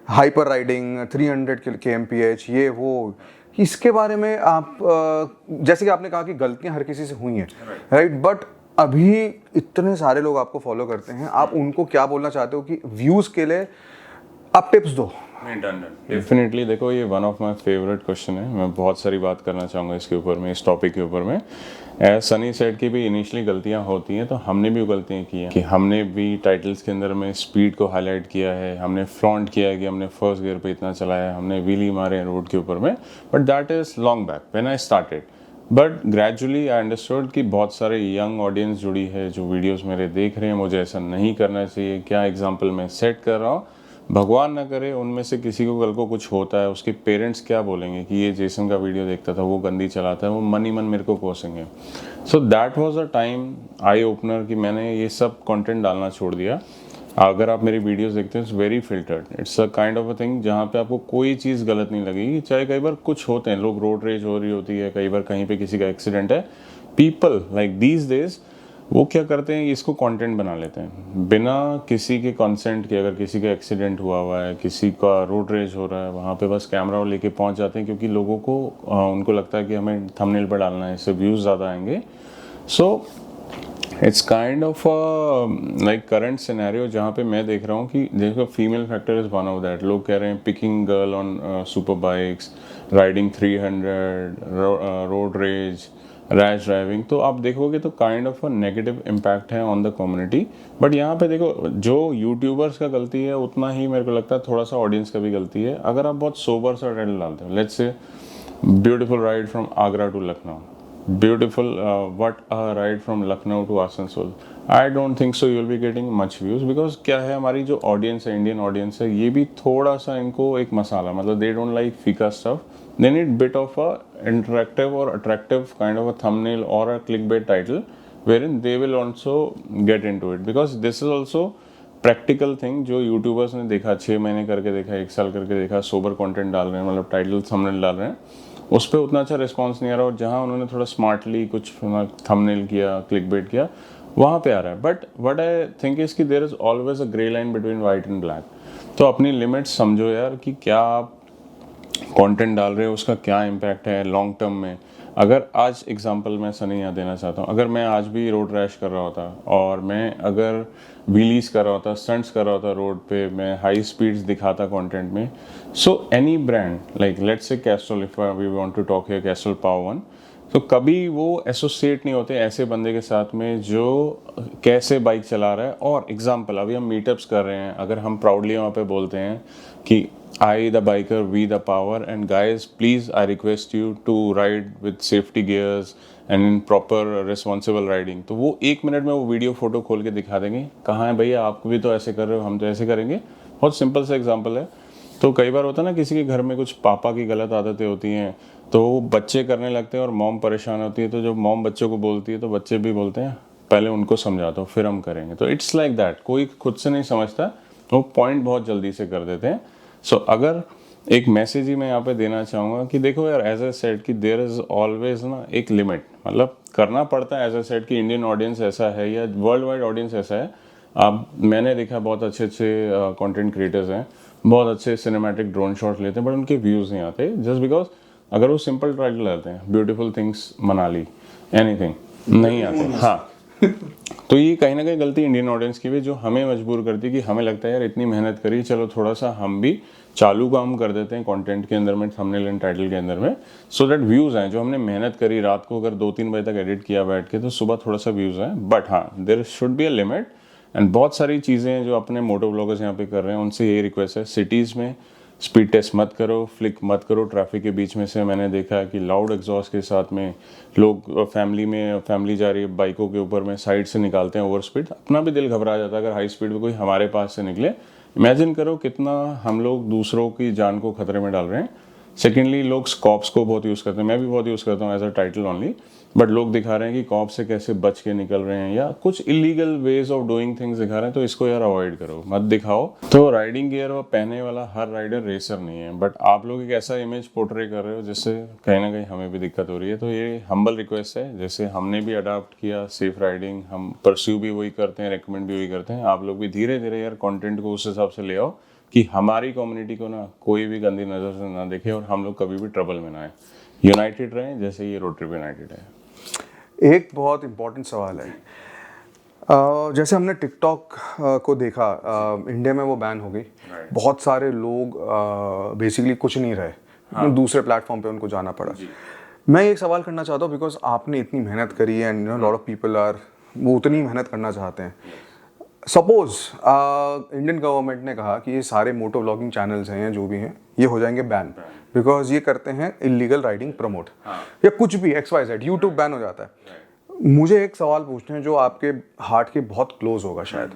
हाइपर राइडिंग 300 kmph, ये वो। इसके बारे में आप जैसे कि आपने कहा कि गलतियां हर किसी से हुई हैं, राइट, बट अभी इतने सारे लोग आपको फॉलो करते हैं, आप उनको क्या बोलना चाहते हो कि व्यूज़ के लिए आप टिप्स दो? डेफिनेटली। देखो, ये one of my favourite question है, मैं बहुत सारी बात करना चाहूँगा इसके ऊपर में, इस टॉपिक के ऊपर में। एज सनी सेड की भी इनिशियली गलतियाँ होती हैं, तो हमने भी गलतियाँ की हैं कि हमने भी टाइटल्स के अंदर में स्पीड को हाईलाइट किया है, हमने फ्लॉन्ट किया है कि हमने फर्स्ट गियर पे इतना चलाया है, हमने व्हीली मारे हैं रोड के ऊपर में, but that is long back when I started. But gradually I understood कि बहुत सारे यंग ऑडियंस जुड़ी है जो वीडियोज़ मेरे देख रहे हैं, मुझे ऐसा नहीं करना चाहिए। क्या एग्जाम्पल मैं सेट कर रहा हूँ, भगवान ना करे उनमें से किसी को कल को कुछ होता है, उसके पेरेंट्स क्या बोलेंगे कि ये जेसन का वीडियो देखता था, वो गंदी चलाता है, वो मन ही मन मेरे को कोसेंगे। So that was a time eye opener कि मैंने ये सब कंटेंट डालना छोड़ दिया। अगर आप मेरी वीडियोस देखते हैं, it's very filtered, it's a kind of a thing जहाँ पे आपको कोई चीज़ गलत नहीं लगेगी। चाहे कई बार कुछ होते हैं, लोग रोड रेज हो रही होती है, कई बार कहीं पे किसी का एक्सीडेंट है, पीपल लाइक दीज डेज वो क्या करते हैं, इसको कंटेंट बना लेते हैं बिना किसी के कंसेंट के। अगर किसी का एक्सीडेंट हुआ है, किसी का रोड रेज हो रहा है, वहाँ पे बस कैमरा लेके पहुँच जाते हैं, क्योंकि लोगों को उनको लगता है कि हमें थंबनेल पर डालना है, इससे व्यूज़ ज़्यादा आएंगे। So it's kind of like current scenario जहाँ पे मैं देख रहा हूँ कि देखो female factor is one of that. लोग कह रहे हैं picking girl on super bikes, riding 300, road rage, rash driving. तो आप देखोगे तो kind of a negative impact है ऑन द कम्युनिटी। बट यहाँ पे देखो, जो यूट्यूबर्स का गलती है उतना ही मेरे को लगता है थोड़ा सा ऑडियंस का भी गलती है। अगर आप बहुत सोबर सा टाइटल डालते हो, let's say beautiful ride from Agra to Lucknow, beautiful what a ride from Lucknow to Asansol, I don't think so you will be getting much views, because क्या है, हमारी जो ऑडियंस है, इंडियन ऑडियंस है, ये भी थोड़ा सा इनको एक मसाला, मतलब दे डोंट लाइक फीका stuff, they need bit of a interactive और attractive kind of a thumbnail और a clickbait title wherein they will also get into it, because this is also practical thing जो YouTubers ने देखा, 6 महीने करके देखा, 1 साल करके देखा, सोबर कंटेंट डाल रहे हैं, मतलब टाइटल थंबनेल डाल रहे हैं, उस पर उतना अच्छा रिस्पांस नहीं आ रहा। और जहाँ उन्होंने थोड़ा स्मार्टली कुछ थंबनेल किया, क्लिकबेट किया, वहाँ पे आ रहा है। But what I think is कि there is always a grey line between white and black. तो अपनी लिमिट्स समझो यार, कि क्या आप कंटेंट डाल रहे हो, उसका क्या इम्पैक्ट है लॉन्ग टर्म में। अगर आज एग्जांपल मैं सनी यहाँ देना चाहता हूँ, अगर मैं आज भी रोड रैश कर रहा होता और मैं अगर व्हीलीज कर रहा होता, स्टंट्स कर रहा होता रोड पे, मैं हाई स्पीड्स दिखाता कंटेंट में, so any brand like let's say Castrol, if we want to talk here Castrol power 1, तो कभी वो एसोसिएट नहीं होते ऐसे बंदे के साथ में जो कैसे बाइक चला रहा है। और एग्जांपल, अभी हम मीटअप्स कर रहे हैं, अगर हम प्राउडली वहाँ पे बोलते हैं कि I the biker, we the power, and guys please I request you to ride with safety gears and in proper responsible riding, तो वो 1 मिनट में वो वीडियो फोटो खोल के दिखा देंगे, कहाँ है भैया, आप भी तो ऐसे कर रहे हो, हम तो ऐसे करेंगे। बहुत सिंपल सा एग्जांपल है। तो कई बार होता है ना, किसी के घर में कुछ पापा की गलत आदतें होती हैं, तो वो बच्चे करने लगते हैं और मॉम परेशान होती है, तो जब मॉम बच्चों को बोलती है तो बच्चे भी बोलते हैं पहले उनको समझा दो फिर हम करेंगे। तो इट्स लाइक दैट, कोई खुद से नहीं समझता, वो पॉइंट बहुत जल्दी से कर देते हैं। सो अगर एक मैसेज ही मैं यहाँ पे देना चाहूँगा कि देखो यार, एज ए सेड कि देयर इज़ ऑलवेज ना एक लिमिट, मतलब करना पड़ता है। एज ए सेड कि इंडियन ऑडियंस ऐसा है या वर्ल्ड वाइड ऑडियंस ऐसा है। अब मैंने देखा बहुत अच्छे अच्छे कंटेंट क्रिएटर्स हैं, बहुत अच्छे सिनेमैटिक ड्रोन शॉट्स लेते हैं, बट उनके व्यूज़ नहीं आते, जस्ट बिकॉज अगर वो सिंपल टाइटल डालते हैं, ब्यूटीफुल थिंग्स मनाली, एनीथिंग, नहीं आते। हाँ, तो ये कहीं ना कहीं गलती इंडियन ऑडियंस की भी, जो हमें मजबूर करती है कि हमें लगता है यार इतनी मेहनत करी, चलो थोड़ा सा हम भी चालू काम कर देते हैं कंटेंट के अंदर में, थंबनेल एंड टाइटल के अंदर में, सो दैट व्यूज़ आए। जो हमने मेहनत करी, रात को अगर 2-3 बजे तक एडिट किया बैठ के, तो सुबह थोड़ा सा व्यूज़ आए। बट हाँ, there should be a limit. And बहुत सारी चीज़ें हैं जो अपने मोटो ब्लॉगर्स यहाँ पे कर रहे हैं, उनसे यही रिक्वेस्ट है, सिटीज़ में स्पीड टेस्ट मत करो, फ्लिक मत करो ट्रैफिक के बीच में से। मैंने देखा है कि लाउड एग्जॉस्ट के साथ में लोग फैमिली जा रही है बाइकों के ऊपर में साइड से निकालते हैं ओवर स्पीड, अपना भी दिल घबरा जाता है अगर हाई स्पीड में कोई हमारे पास से निकले। इमेजिन करो कितना हम लोग दूसरों की जान को खतरे में डाल रहे हैं। सेकेंडली, लोग कॉप्स को बहुत यूज़ करते हैं, मैं भी बहुत यूज़ करता हूँ as a title only, but लोग दिखा रहे हैं कि कॉप से कैसे बच के निकल रहे हैं या कुछ illegal ways of doing things दिखा रहे हैं। तो इसको यार अवॉइड करो, मत दिखाओ। तो राइडिंग गियर और पहनने वाला हर राइडर रेसर नहीं है, बट आप लोग एक ऐसा इमेज पोर्ट्रे कर रहे हो जिससे कहीं ना कहीं हमें भी दिक्कत हो रही है। तो ये हम्बल रिक्वेस्ट है, जैसे हमने भी अडॉप्ट किया सेफ राइडिंग, हम परस्यू भी वही करते हैं, रेकमेंड भी वही करते हैं। आप लोग भी धीरे धीरे यार कंटेंट को उस हिसाब से ले आओ कि हमारी कम्युनिटी को ना कोई भी गंदी नज़र से ना देखे और हम लोग कभी भी ट्रबल में ना आए, यूनाइटेड रहें जैसे ये रोड ट्रिप यूनाइटेड है। एक बहुत इम्पोर्टेंट सवाल है, जैसे हमने टिकटॉक को देखा, इंडिया में वो बैन हो गई, बहुत सारे लोग बेसिकली कुछ नहीं रहे, दूसरे प्लेटफॉर्म पे उनको जाना पड़ा। मैं एक सवाल करना चाहता हूँ, बिकॉज आपने इतनी मेहनत करी है and lot of people are, वो उतनी मेहनत करना चाहते हैं। सपोज इंडियन गवर्नमेंट ने कहा कि ये सारे मोटो व्लॉगिंग चैनल्स हैं जो भी हैं, ये हो जाएंगे बैन, बिकॉज ये करते हैं इलीगल राइडिंग प्रमोट, या कुछ भी XYZ, यूट्यूब बैन हो जाता है। मुझे एक सवाल पूछना है जो आपके हार्ट के बहुत क्लोज होगा शायद,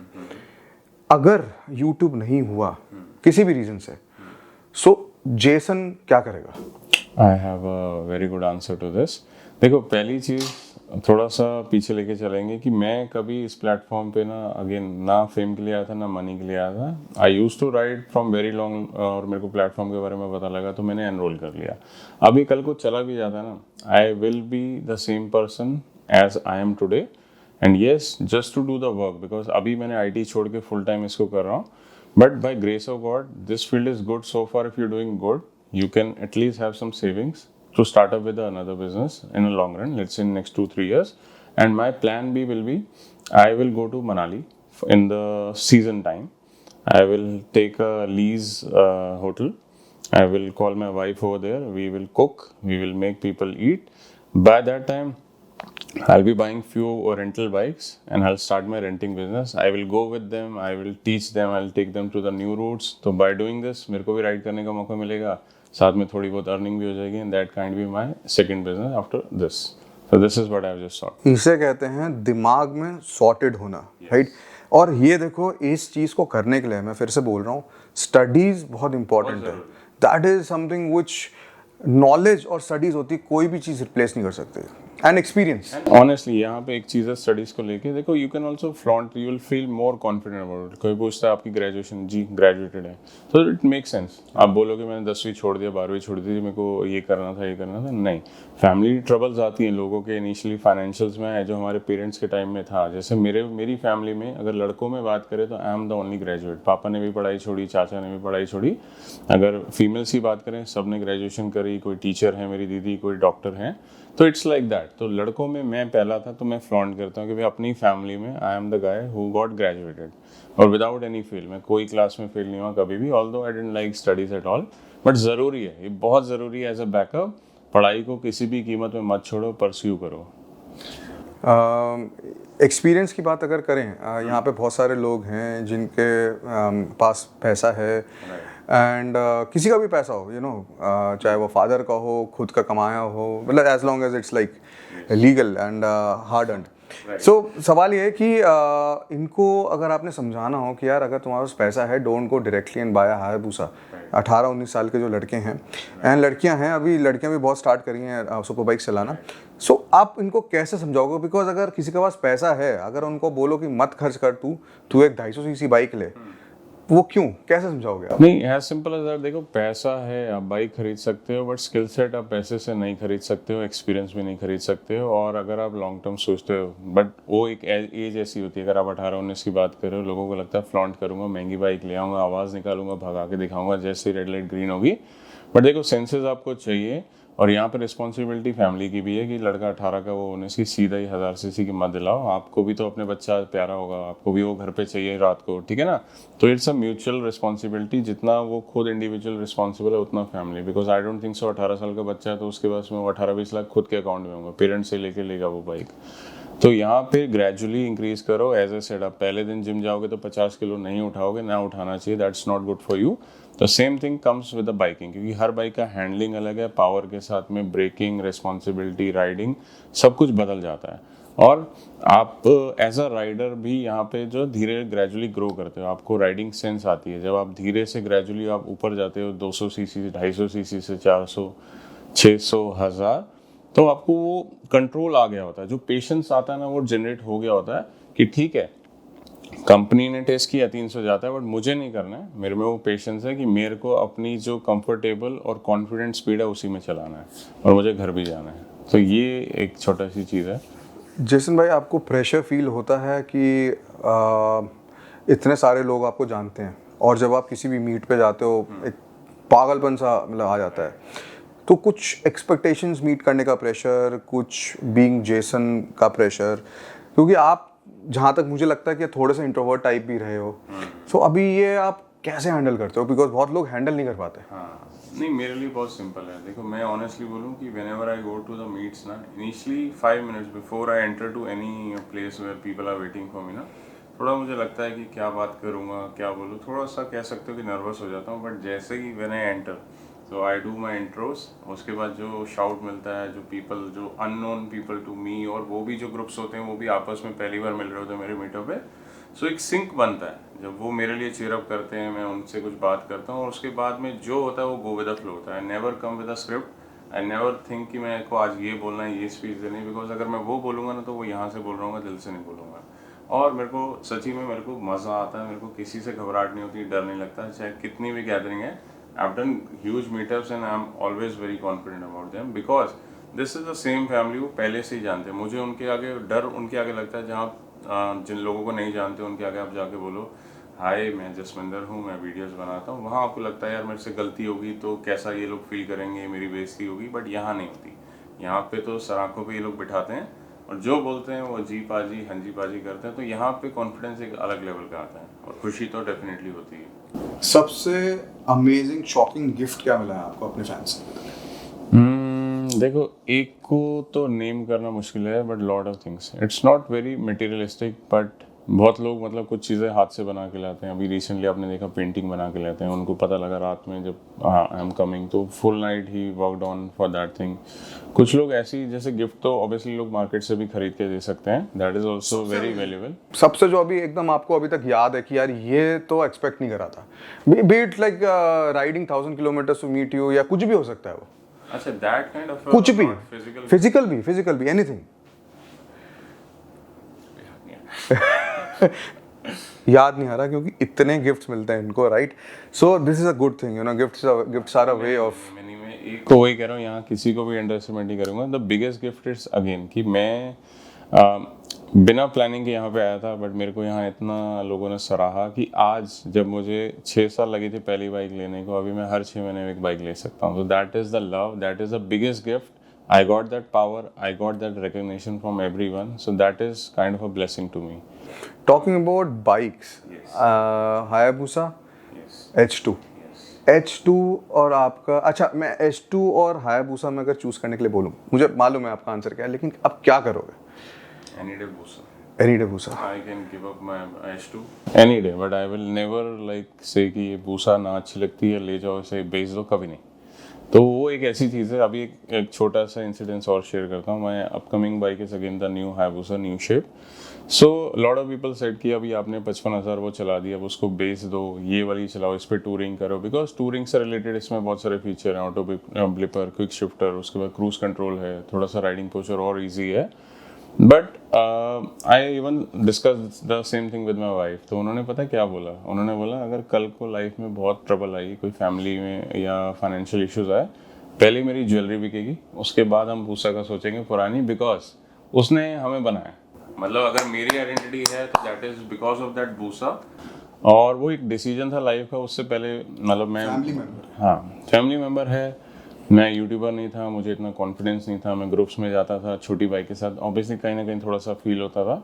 अगर यूट्यूब नहीं हुआ किसी भी रीजन से, सो जेसन क्या करेगा? I have a very good answer to this. देखो, पहली चीज़ थोड़ा सा पीछे लेके चलेंगे कि मैं कभी इस प्लेटफॉर्म पे ना, अगेन, ना फेम के लिए आया था ना मनी के लिए आया था। I use to ride from very long, और मेरे को प्लेटफॉर्म के बारे में पता लगा तो मैंने एनरोल कर लिया। अभी कल को चला भी जाता है ना, I will be the same person as I am today and yes just to do the work, because अभी मैंने आईटी छोड़ के फुल टाइम इसको कर रहा हूँ, but by grace of God this field is good so far. If you doing good you can at least have some savings to start up with another business in a long run, let's say in next 2-3 years. And my plan B will be, I will go to Manali in the season time. I will take a lease hotel. I will call my wife over there, we will cook, we will make people eat. By that time I'll be buying few rental bikes and I'll start my renting business. I will go with them, I will teach them, I'll take them to the new routes. तो by doing this मेरे को भी ride करने का मौका मिलेगा, साथ में थोड़ी बहुत अर्निंग भी हो जाएगी, and that kind be my second business after this. So this is what I've just thought. इसे कहते हैं दिमाग में सॉर्टेड होना, राइट? और ये देखो, इस चीज़ को करने के लिए मैं फिर से बोल रहा हूँ, स्टडीज़ बहुत इंपॉर्टेंट है. That is something which knowledge और स्टडीज़ होती कोई भी चीज़ रिप्लेस नहीं कर सकते. And experience. ऑनेस्टली यहाँ पे एक चीज़ है स्टडीज़ को लेके, देखो you can also flaunt, you will feel more confident about it. कोई पूछता है आपकी ग्रेजुएशन, जी ग्रेजुएटेड है, तो इट मेक सेंस. आप बोलोगे मैंने 10वीं छोड़ दिया, 12वीं छोड़ दी, मेरे को ये करना था, ये करना था, नहीं. फैमिली ट्रबल्स आती हैं लोगों के इनिशियली फाइनेंशियल्स में, है जो हमारे पेरेंट्स के टाइम में था. जैसे मेरी फैमिली में अगर लड़कों में बात करें तो I am the only graduate. पापा ने भी पढ़ाई छोड़ी, चाचा ने भी पढ़ाई छोड़ी. अगर फीमेल्स की बात करें, सब ने ग्रेजुएशन करी, कोई टीचर है मेरी दीदी, कोई डॉक्टर हैं, तो इट्स लाइक दैट. तो लड़कों में मैं पहला था, तो मैं फ्लॉन्ट करता हूँ कि भाई अपनी फैमिली में I am the guy who got graduated और विदाउट एनी फेल. मैं कोई क्लास में फेल नहीं हुआ कभी भी, although I didn't like studies at all. But ज़रूरी है, ये बहुत ज़रूरी है एज अ बैकअप. पढ़ाई को किसी भी कीमत में मत छोड़ो, परस्यू करो. एक्सपीरियंस की बात अगर करें, यहाँ पे बहुत सारे लोग हैं जिनके पास पैसा है, एंड किसी का भी पैसा हो, यू नो, चाहे वो फादर का हो, खुद का कमाया हो, मतलब as long as it's like legal and hard earned. So सवाल ये है कि इनको अगर आपने समझाना हो कि यार अगर तुम्हारे पास पैसा है, don't go directly and buy Hayabusa. 18-19 साल के जो लड़के हैं एंड लड़कियां हैं, अभी लड़कियां भी बहुत स्टार्ट करी हैं सुपर बाइक चलाना. सो आप इनको कैसे समझाओगे? बिकॉज अगर किसी के पास पैसा है, अगर उनको बोलो कि मत खर्च कर, तू एक 250 सीसी बाइक ले, वो क्यों, कैसे समझाओगे आप? नहीं, एज सिंपल एज दैट. देखो पैसा है, आप बाइक खरीद सकते हो, बट स्किल सेट आप पैसे से नहीं खरीद सकते हो, एक्सपीरियंस भी नहीं खरीद सकते हो. और अगर आप लॉन्ग टर्म सोचते हो, बट वो एक एज ऐसी होती है, अगर आप 18-19 की बात कर रहे हो, लोगों को लगता है फ्लॉन्ट करूंगा, महंगी बाइक ले आऊँगा, आवाज़ निकालूंगा, भगा के दिखाऊंगा जैसे रेड लाइट ग्रीन होगी. बट देखो सेंसेस आपको चाहिए, और यहाँ पे रिस्पॉन्सिबिलिटी फैमिली की भी है कि लड़का 18 का वो 19 की सीधा ही 1000 सीसी की मत दिलाओ. आपको भी तो अपने बच्चा प्यारा होगा, आपको भी वो घर पे चाहिए रात को, ठीक है ना. तो इट्स अ म्यूचुअल रिस्पॉन्सिबिलिटी. जितना वो खुद इंडिविजुअल रिस्पॉन्सिबल है उतना family. Because I don't think so 18 साल का बच्चा है तो उसके पास में वो 18-20 लाख खुद के अकाउंट में होंगे, पेरेंट्स से लेके लेगा वो बाइक. तो यहाँ पे ग्रेजुअली इंक्रीज करो. एज ए सेट, आप पहले दिन जिम जाओगे तो 50 किलो नहीं उठाओगे, ना उठाना चाहिए, that's not good for you. तो same thing comes with the biking, क्योंकि हर बाइक का हैंडलिंग अलग है, पावर के साथ में ब्रेकिंग, रिस्पॉन्सिबिलिटी, राइडिंग, सब कुछ बदल जाता है. और आप एज अ राइडर भी यहाँ पे जो धीरे ग्रेजुअली ग्रो करते हो, आपको राइडिंग सेंस आती है. जब आप धीरे से ग्रेजुअली आप ऊपर जाते हो 200 सीसी, 250 सीसी से 400, 600, 1000, तो आपको वो कंट्रोल आ गया होता है. जो पेशेंस आता है ना, वो जनरेट हो गया होता है कि ठीक है, कंपनी ने टेस्ट किया 300 जाता है, बट मुझे नहीं करना है. मेरे में वो पेशेंस है कि मेरे को अपनी जो कंफर्टेबल और कॉन्फिडेंट स्पीड है उसी में चलाना है, और मुझे घर भी जाना है. तो ये एक छोटा सी चीज़ है. जेसन भाई, आपको प्रेशर फील होता है कि इतने सारे लोग आपको जानते हैं, और जब आप किसी भी मीट पे जाते हो एक पागलपन सा मतलब आ जाता है, तो कुछ एक्सपेक्टेशंस मीट करने का प्रेशर, कुछ बीइंग जेसन का प्रेशर, क्योंकि आप जहाँ तक मुझे लगता है कि थोड़े से इंट्रोवर्ट टाइप भी रहे हो. सो अभी ये आप कैसे हैंडल करते हो? बिकॉज बहुत लोग हैंडल नहीं कर पाते. हाँ, नहीं, मेरे लिए बहुत सिंपल है. देखो मैं ऑनेस्टली बोलूँ कि whenever I go to the meets ना, initially 5 minutes before I enter to any place where people are waiting for me ना, थोड़ा मुझे लगता है कि क्या बात करूँगा, क्या बोलूँ, थोड़ा सा कह सकते हो कि नर्वस हो जाता हूँ. बट जैसे ही when I enter, so I do my intros, उसके बाद जो शाउट मिलता है, जो पीपल, जो अननोन पीपल टू मी, और वो भी जो ग्रुप्स होते हैं वो भी आपस में पहली बार मिल रहे होते हैं मेरे मीटअप पे. सो एक सिंक बनता है, जब वो मेरे लिए चीयरअप करते हैं, मैं उनसे कुछ बात करता हूँ, और उसके बाद में जो होता है वो गो विद द फ्लो होता है. I never come with a script. I never think कि मेरे को आज ये बोलना है, ये स्पीच देनी है, बिकॉज अगर मैं वो बोलूँगा ना तो वो यहाँ से बोल रहा हूँ, दिल से नहीं बोलूँगा. और मेरे को सच्ची में मेरे को मज़ा आता है, मेरे को किसी से घबराहट नहीं होती, डर नहीं लगता, चाहे कितनी भी गैदरिंग है. I've done huge meetups and I'm always very confident about them, because this is the same family, वो पहले से ही जानते हैं मुझे। उनके आगे डर उनके आगे लगता है जहाँ जिन लोगों को नहीं जानते उनके आगे आप जाके बोलो हाय मैं जसविंदर हूँ, मैं वीडियोस बनाता हूँ, वहाँ आपको लगता है यार मेरे से गलती होगी तो कैसा ये लोग फील करेंगे, मेरी बेइज्जती होगी। बट यहाँ नहीं होती, यहाँ पे तो सराखों पे ये लोग बिठाते हैं और जो बोलते हैं वो जी पाजी हाँ जी पाजी करते हैं। तो यहाँ पे कॉन्फिडेंस एक अलग लेवल का आता है और खुशी तो डेफिनेटली होती है। सबसे अमेजिंग शॉकिंग गिफ्ट क्या मिला है आपको अपने फैंस से? देखो एक को तो नेम करना मुश्किल है, but lot of things, it's not very materialistic, but बहुत लोग मतलब कुछ चीज़ें हाथ से बना के लाते हैं। अभी रिसेंटली आपने देखा पेंटिंग बना के लाते हैं, उनको पता लगा रात में जब आई एम कमिंग तो full night he worked on for that thing. कुछ लोग ऐसी जैसे गिफ्ट तो ऑब्वियसली लोग मार्केट से भी खरीद के दे सकते हैं, that is also very valuable. सबसे जो अभी एकदम आपको अभी तक याद है कि यार ये तो एक्सपेक्ट नहीं करा था, be it like riding 1000 kilometers to meet you, या कुछ भी हो सकता है वो। अच्छा दैट काइंड ऑफ कुछ भी, फिजिकल फिजिकल भी एनीथिंग। याद नहीं आ रहा क्योंकि इतने गिफ्ट्स मिलते हैं इनको, right? So this is a good thing, you know, gifts are a way of. मैंने मैं एक तो वही कह रहा हूँ, यहाँ किसी को भी अंडरएस्टिमेट नहीं करूँगा। The biggest gift is again कि मैं बिना प्लानिंग के यहाँ पे आया था, बट मेरे को यहाँ इतना लोगों ने सराहा कि आज जब मुझे 6 साल लगी थी पहली बाइक लेने को, अभी मैं हर 6 महीने में एक बाइक ले सकता हूँ। तो that is the love, that is the biggest gift. I got that power, I got that recognition from everyone, so that is kind of a blessing to me. Talking about bikes, Hayabusa H2, H2 और आपका, अच्छा मैं H2 और Hayabusa में अगर choose करने के लिए बोलूँ, मुझे मालूम है आपका आंसर क्या है, लेकिन अब क्या करोगे? Any day Busa. Any day Busa. I can give up my H2 any day, but I will never like say कि ये Busa ना अच्छी लगती है, ले जाओ इसे बेच दो, कभी नहीं। तो वो एक ऐसी चीज़ है। अभी एक छोटा सा इंसिडेंस और शेयर करता हूँ। मैं upcoming bike is again the new Hayabusa new shape. So lot of people said कि अभी आपने 55,000 वो चला दिया, अब उसको बेच दो, ये वाली चलाओ, इस पर टूरिंग करो, बिकॉज टूरिंग से रिलेटेड इसमें बहुत सारे फीचर हैं, ऑटो ब्लिपर, क्विक शिफ्टर, उसके बाद क्रूज कंट्रोल है, थोड़ा सा राइडिंग पोस्चर और ईजी है। But I even discuss the same thing with my wife. तो उन्होंने पता क्या बोला? उन्होंने बोला अगर कल को लाइफ में बहुत ट्रबल आई, कोई फैमिली में या फाइनेंशियल इश्यूज आए, पहले मेरी ज्वेलरी बिकेगी, उसके बाद हम भूसा का सोचेंगे पुरानी, बिकॉज उसने हमें बनाया। मतलब अगर मेरी आइडेंटिटी है तो that is because of that भूसा। और वो एक डिसीजन था लाइफ का। उससे पहले मतलब मैं फैमिली मेम्बर है, मैं यूट्यूबर नहीं था, मुझे इतना कॉन्फिडेंस नहीं था, मैं ग्रुप्स में जाता था छोटी बाइक के साथ, ऑब्वियसली कहीं ना कहीं थोड़ा सा फील होता था,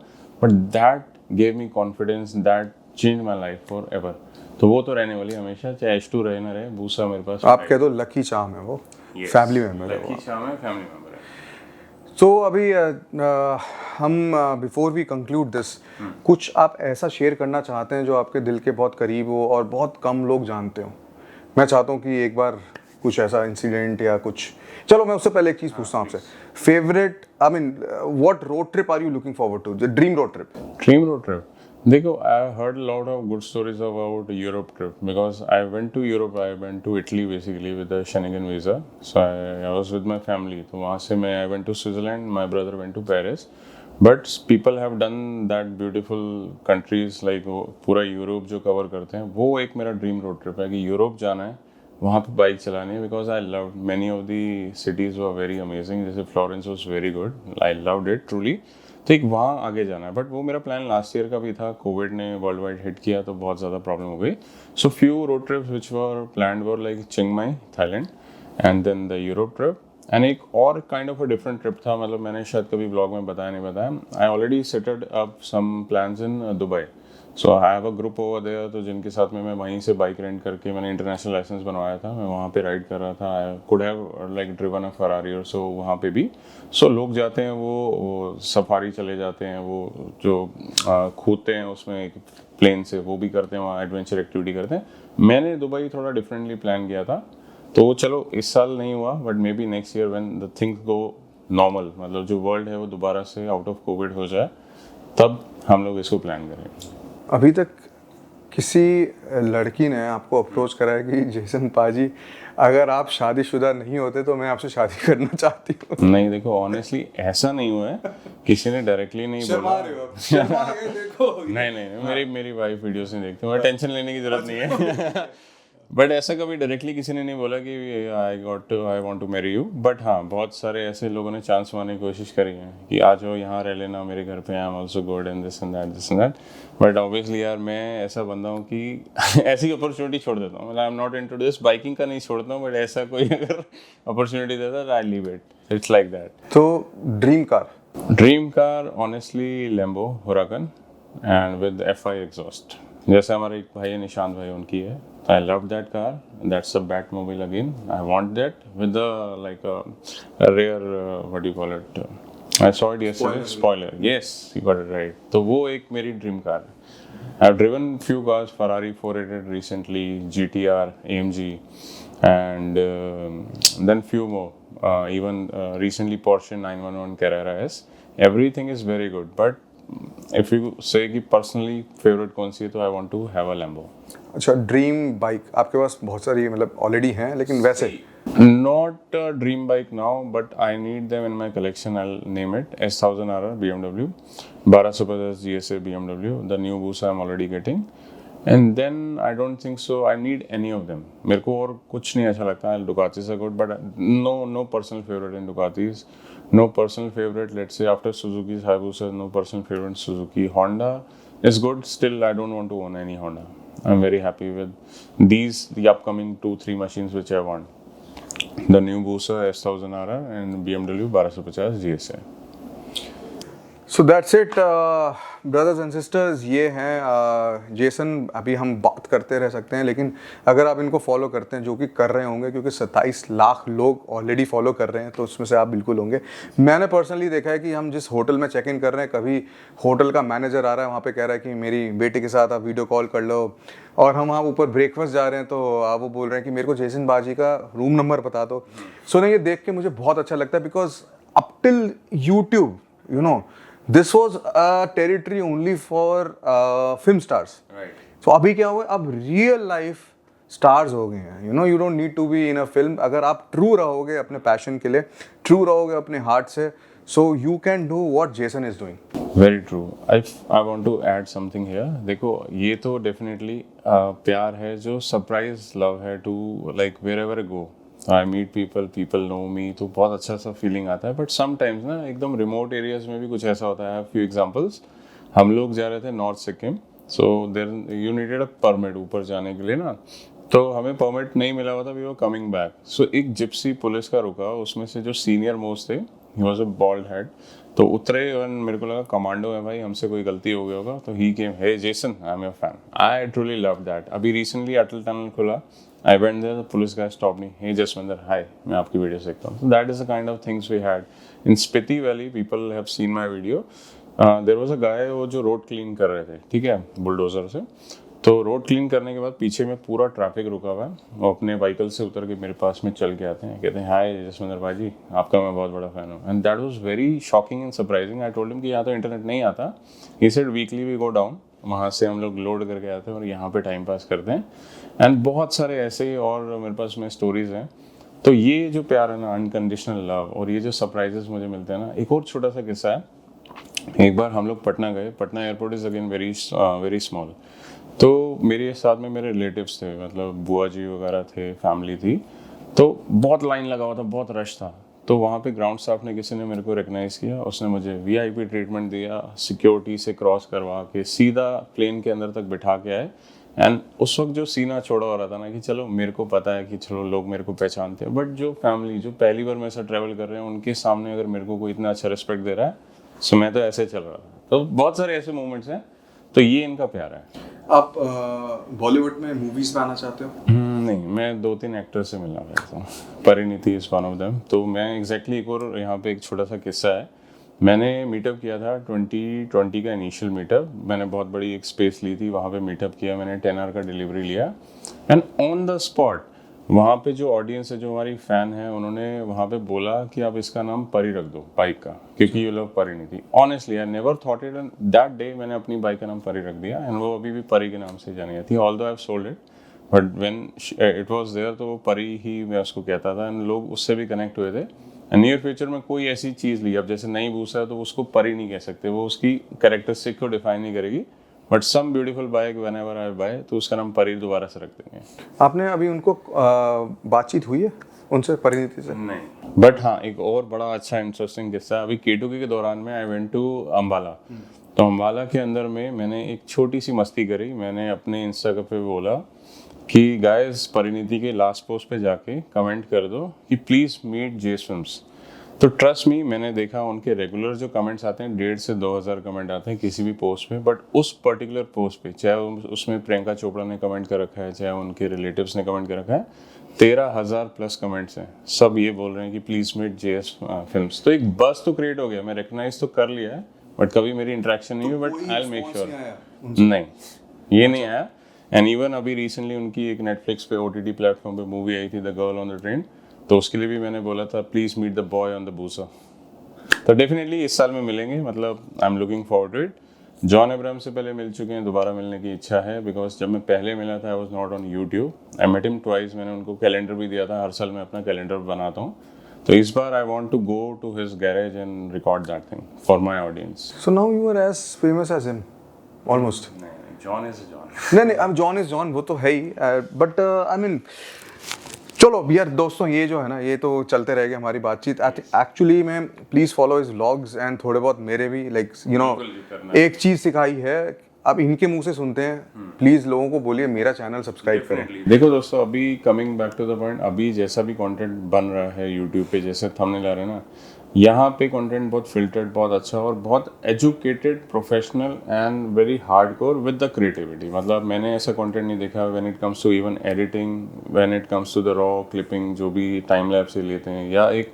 but that gave me confidence, that change my life for ever. तो वो तो रहने वाली हमेशा, चाहे H2 रहे ना रहे, भूसा मेरे पास। आप कह दो लकी चार्म है वो, फैमिली मेंबर है वो, लकी चार्म है, फैमिली मेंबर है। तो अभी हम बिफोर वी कंक्लूड दिस, कुछ आप ऐसा शेयर करना चाहते हैं जो आपके दिल के बहुत करीब हो और बहुत कम लोग जानते हो? मैं चाहता हूँ कि एक बार कुछ ऐसा इंसिडेंट या कुछ, चलो मैं उससे पहले एक चीज़ पूछता हूँ आपसे, favourite, I mean what road trip are you looking forward to, dream road trip? Dream road trip, देखो I heard lot of good stories about Europe trip, because I went to Europe, I went to Italy basically with the Schengen visa. So I was with my family, तो वहाँ से मैं I went to Switzerland, my brother went to Paris. But people have done that beautiful countries like पूरा Europe जो cover करते हैं, वो एक मेरा ड्रीम रोड ट्रिप है कि यूरोप जाना है, वहाँ पे बाइक चलानी है, because I love many of the cities were very amazing, जैसे Florence was very good, I loved it truly. तो एक वहाँ आगे जाना है, बट वो मेरा प्लान लास्ट ईयर का भी था, कोविड ने वर्ल्ड वाइड हिट किया तो बहुत ज़्यादा प्रॉब्लम हो गई। So few road trips which were planned were like चिंग my Thailand and then the Europe trip, and एक और kind of a different trip था, मतलब मैंने शायद कभी ब्लॉग में बताया नहीं बताया, I already setted up some plans in Dubai. So I have a group over there, तो जिनके साथ में मैं वहीं से बाइक रेंट करके मैंने इंटरनेशनल लाइसेंस बनवाया था, मैं वहाँ पे राइड कर रहा था। I could have like driven a Ferrari और सो वहाँ पे भी। सो लोग जाते हैं, वो सफारी चले जाते हैं, वो जो कूदते हैं उसमें एक प्लेन से, वो भी करते हैं, वहाँ एडवेंचर एक्टिविटी करते हैं। मैंने दुबई थोड़ा डिफरेंटली प्लान किया था, तो चलो इस साल नहीं हुआ, but may be next year when the things go normal, मतलब जो वर्ल्ड है वो दोबारा से आउट ऑफ कोविड हो जाए, तब हम लोग इसको प्लान करेंगे। अभी तक किसी लड़की ने आपको अप्रोच करा है कि जेसन पाजी अगर आप शादीशुदा नहीं होते तो मैं आपसे शादी करना चाहती हूँ? नहीं, देखो ऑनेस्टली ऐसा नहीं हुआ है, किसी ने डायरेक्टली नहीं बोला। नहीं, मेरी वाइफ वीडियोस नहीं देखती, मैं टेंशन लेने की जरूरत नहीं है। बट ऐसा कभी डायरेक्टली किसी ने नहीं बोला कि I want to marry you, but हाँ बहुत सारे ऐसे लोगों ने चांस मारने की कोशिश करी है कि आ जाओ यहाँ रह लेना मेरे घर पे, I am also good and this and that. But obviously यार मैं ऐसा बंदा हूँ कि ऐसी अपॉर्चुनिटी छोड़ देता हूँ, मतलब I am not into this, biking का नहीं छोड़ता हूँ, बट ऐसा कोई अगर अपॉर्चुनिटी देता है I leave it, it's like that. तो dream car? Dream car honestly Lambo Huracan and with FI exhaust, जैसे हमारे एक भाई है निशांत भाई, उनकी है। I love that car, that's a Batmobile again, I want that with like a rare what you call it, I saw it yesterday, spoiler, yes you got it right. तो वो एक मेरी ड्रीम कार है। I have driven few cars, Ferrari 488 recently, GTR, AMG, and then few more. Even recently Porsche 911 Carrera S. Everything is very good, but if you say कि personally favorite कौन सी है, तो I want to have a Lambo. अच्छा, dream bike आपके पास बहुत सारी मतलब already हैं, लेकिन वैसे Not a dream bike now, but I need them in my collection. I'll name it S1000RR BMW, 1250 GSA BMW, the new Busa I'm already getting. And then I don't think so I need any of them. मेरे को और कुछ नहीं अच्छा लगता है। Ducatis are good, but no personal favorite in Ducatis. No personal favorite, let's say after Suzuki's Hayabusa, no personal favorite in Suzuki. Honda is good, still I don't want to own any Honda. I'm very happy with the upcoming 2-3 machines which I want. The new Busa S1000RR and BMW 1250 GSA. So that's it brothers and sisters, ये हैं Jason. अभी हम बात करते रह सकते हैं, लेकिन अगर आप इनको फॉलो करते हैं, जो कि कर रहे होंगे क्योंकि 27 लाख लोग ऑलरेडी फॉलो कर रहे हैं, तो उसमें से आप बिल्कुल होंगे। मैंने पर्सनली देखा है कि हम जिस होटल में चेक इन कर रहे हैं, कभी होटल का मैनेजर आ रहा है, वहाँ पे कह रहा है कि मेरी बेटी के साथ आप वीडियो कॉल कर लो, और हम वहाँ ऊपर ब्रेकफास्ट जा रहे हैं तो वो बोल रहे हैं कि मेरे को जेसन बाजी का रूम नंबर बता दो। सो ना, ये देख के मुझे बहुत अच्छा लगता है, because up till YouTube, you know, this was a territory only for film stars. Right. So अभी क्या हुआ, अब रियल लाइफ स्टार्स हो गए हैं। You know, you don't need to be in a film, अगर आप ट्रू रहोगे अपने पैशन के लिए, ट्रू रहोगे अपने हार्ट से, so you can do what Jason is doing. Very true. I want to add something here. देखो, ये तो डेफिनेटली प्यार है जो सरप्राइज लव है to like wherever I go, I meet people know me, तो बहुत अच्छा सा फीलिंग आता है। बट समटाइम्स ना एकदम रिमोट एरियाज में भी कुछ ऐसा होता है। फ्यू एग्जांपल्स, हम लोग जा रहे थे north Sikkim, so there you needed a permit ऊपर जाने के लिए ना, तो हमें परमिट नहीं मिला हुआ था, वी वर कमिंग बैक। सो एक जिप्सी पुलिस का रुका, उसमें से जो सीनियर मोस्ट थे, he was a bald head, तो उतरे और मेरे को लगा कमांडो है भाई, हमसे कोई गलती हो गया होगा, तो he came, hey Jason, I am your fan. I truly love that. अभी रिसेंटली अटल टनल खुला, I went there, the police guy stop me, hey Jaswinder, hi, मैं आपकी वीडियो देखता हूँ। That is the kind of things we had in Spiti valley. People have seen my video. There was a guy, वो जो road clean कर रहे थे, ठीक है, बुलडोजर से। तो रोड क्लीन करने के बाद पीछे में पूरा ट्रैफिक रुका हुआ है, वो अपने व्हीकल से उतर के मेरे पास में चल के आते हैं, कहते हैं हाय जसविंदर भाई, आपका मैं बहुत बड़ा फैन हूँ। And that was very shocking and surprising. I told him कि यहाँ तो इंटरनेट नहीं आता। He said weekly we go down, वहाँ से हम लोग लोड करके आते हैं और यहाँ पे टाइम पास करते हैं। एंड बहुत सारे ऐसे ही और मेरे पास में स्टोरीज हैं। तो ये जो प्यार है ना, अनकंडीशनल लव, और ये जो सरप्राइजेस मुझे मिलते हैं ना। एक और छोटा सा किस्सा है, एक बार हम लोग पटना गए। Patna airport is again very small. तो मेरे साथ में मेरे रिलेटिव्स थे, मतलब बुआ जी वगैरह थे, फैमिली थी। तो बहुत लाइन लगा हुआ था, बहुत रश था। तो वहाँ पे ग्राउंड स्टाफ ने, किसी ने मेरे को रिकग्नाइज़ किया, उसने मुझे VIP ट्रीटमेंट दिया, सिक्योरिटी से क्रॉस करवा के सीधा प्लेन के अंदर तक बिठा के आए। एंड उस वक्त जो सीना छोड़ा हो रहा था ना, कि चलो मेरे को पता है कि चलो लोग मेरे को पहचानते हैं, बट जो फैमिली जो पहली बार मेरे साथ ट्रैवल कर रहे हैं, उनके सामने अगर मेरे को कोई इतना अच्छा रिस्पेक्ट दे रहा है, सो मैं तो ऐसे चल रहा था। तो बहुत सारे ऐसे मोमेंट्स हैं, तो ये इनका प्यार है। आप बॉलीवुड में मूवीज में आना चाहते हो? नहीं, मैं 2-3 एक्टर से मिलना चाहता हूँ। Parineeti is one of them. तो मैं एग्जैक्टली एक और यहाँ पे एक छोटा सा किस्सा है। मैंने मीटअप किया था 2020 का इनिशियल मीटअप। मैंने बहुत बड़ी एक स्पेस ली थी, वहाँ पे मीटअप किया मैंने, 10 आवर का डिलीवरी लिया। एंड ऑन द स्पॉट वहाँ पे जो ऑडियंस है, जो हमारी फ़ैन है, उन्होंने वहाँ पे बोला कि आप इसका नाम परी रख दो बाइक का, क्योंकि you love Parineeti. Honestly I never thought it, and that day मैंने अपनी बाइक का नाम परी रख दिया। एंड वो अभी भी परी के नाम से जानी जाती है, although I have sold it, but when it was there, तो वो परी ही मैं उसको कहता था। एंड लोग उससे भी कनेक्ट हुए थे। नियर फ्यूचर में कोई ऐसी चीज़ ली, अब जैसे नई बूसा है, तो उसको परी नहीं कह सकते, वो उसकी कैरेक्टरिस्टिक को डिफाइन नहीं करेगी, but some beautiful bike whenever I buy तो उसका नाम परी दोबारा से रख देंगे। आपने अभी उनको बातचीत हुई है उनसे, परिणीति से? नहीं, बट हाँ एक और बड़ा अच्छा इंटरेस्टिंग किस्सा है। अभी K2K के दौरान में आई वेंट टू अम्बाला, तो अम्बाला के अंदर में मैंने एक छोटी सी मस्ती करी। मैंने अपने इंस्टाग्राम पे बोला कि गाइस परिणीति के लास्ट पोस्ट पे जाके कमेंट कर दो कि प्लीज़ मीट जेस फिल्म्स। तो ट्रस्ट मी, मैंने देखा उनके रेगुलर जो कमेंट्स आते हैं 1,500 से 2,000 कमेंट आते हैं किसी भी पोस्ट पे, बट उस पर्टिकुलर पोस्ट पे चाहे उसमें प्रियंका चोपड़ा ने कमेंट कर रखा है, चाहे उनके रिलेटिव्स ने कमेंट कर रखा है, 13,000 प्लस कमेंट्स हैं। सब ये बोल रहे हैं कि प्लीज़ मीट जेएस फिल्म्स। तो एक बस तो क्रिएट हो गया, मैं रिकग्नाइज तो कर लिया है, बट कभी मेरी इंटरेक्शन नहीं हुई। But I will make sure. नहीं, ये नहीं आया। एंड इवन अभी रिसेंटली उनकी एक नेटफ्लिक्स पे OTT प्लेटफॉर्म पे मूवी आई थी the girl on the train, तो उसके लिए भी मैंने बोला था please meet the boy on the Busa. तो डेफिनेटली इस साल में मिलेंगे, मतलब I am looking forward to it. John Abraham से पहले मिल चुके हैं, दोबारा मिलने की इच्छा है, बिकॉज जब मैं पहले मिला था I was not on YouTube. I met him twice, मैंने उनको कैलेंडर भी दिया था, हर साल मैं अपना कैलेंडर बनाता हूँ। तो इस बार I want to go to his garage and record that thing for my audience. So now you are as famous as him almost? John is John. नहीं, जॉन इज जॉन, वो तो है ही, बट आई मीन चलो यार दोस्तों, ये जो है ना ये तो चलते रहेगी हमारी बातचीत। एक्चुअली मैं please follow his vlogs and थोड़े बहुत मेरे भी लाइक यू नो एक चीज़ सिखाई है, अब इनके मुंह से सुनते हैं, प्लीज़ लोगों को बोलिए मेरा चैनल सब्सक्राइब करें। देखो दोस्तों, अभी coming back to the point, अभी जैसा भी कंटेंट बन रहा है यूट्यूब पे, जैसे थंबनेल आ रहे हैं ना, यहाँ पे कंटेंट बहुत फिल्टर्ड, बहुत अच्छा और बहुत educated, professional and very hardcore with the creativity. मतलब मैंने ऐसा कंटेंट नहीं देखा when it comes to even editing, when it comes to the raw clipping जो भी टाइम लैप्स से लेते हैं, या एक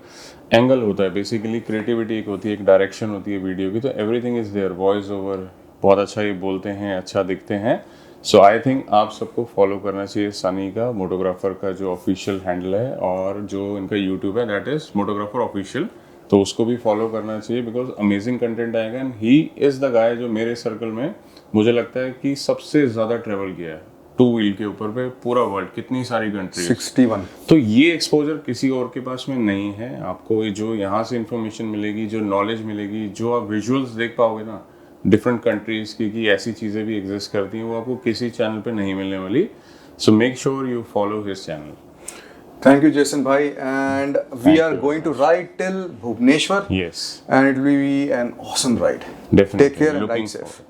एंगल होता है, बेसिकली क्रिएटिविटी एक होती है, एक डायरेक्शन होती है वीडियो की, तो everything is there. Voice over बहुत अच्छा ये बोलते हैं, अच्छा दिखते हैं। सो आई थिंक आप सबको फॉलो करना चाहिए सनी का, मोटोग्राफर का जो ऑफिशियल हैंडल है, और जो इनका यूट्यूब है दैट इज मोटोग्राफर ऑफिशियल, तो उसको भी फॉलो करना चाहिए बिकॉज अमेजिंग कंटेंट आएगा। And he is the guy जो मेरे सर्कल में मुझे लगता है कि सबसे ज़्यादा ट्रेवल किया है 2 व्हील के ऊपर पे पूरा वर्ल्ड, कितनी सारी कंट्री, 61। तो ये एक्सपोजर किसी और के पास में नहीं है। आपको जो यहाँ से इंफॉर्मेशन मिलेगी, जो नॉलेज मिलेगी, जो आप विजुअल्स देख पाओगे ना डिफरेंट कंट्रीज की, कि ऐसी चीज़ें भी एग्जिस्ट करती हैं, वो आपको किसी चैनल पे नहीं मिलने वाली। So make sure you follow his channel. Thank you, Jason bhai, and we are going to ride till Bhubaneswar. Yes. And it will be an awesome ride. Definitely. Take care and Looking ride safe.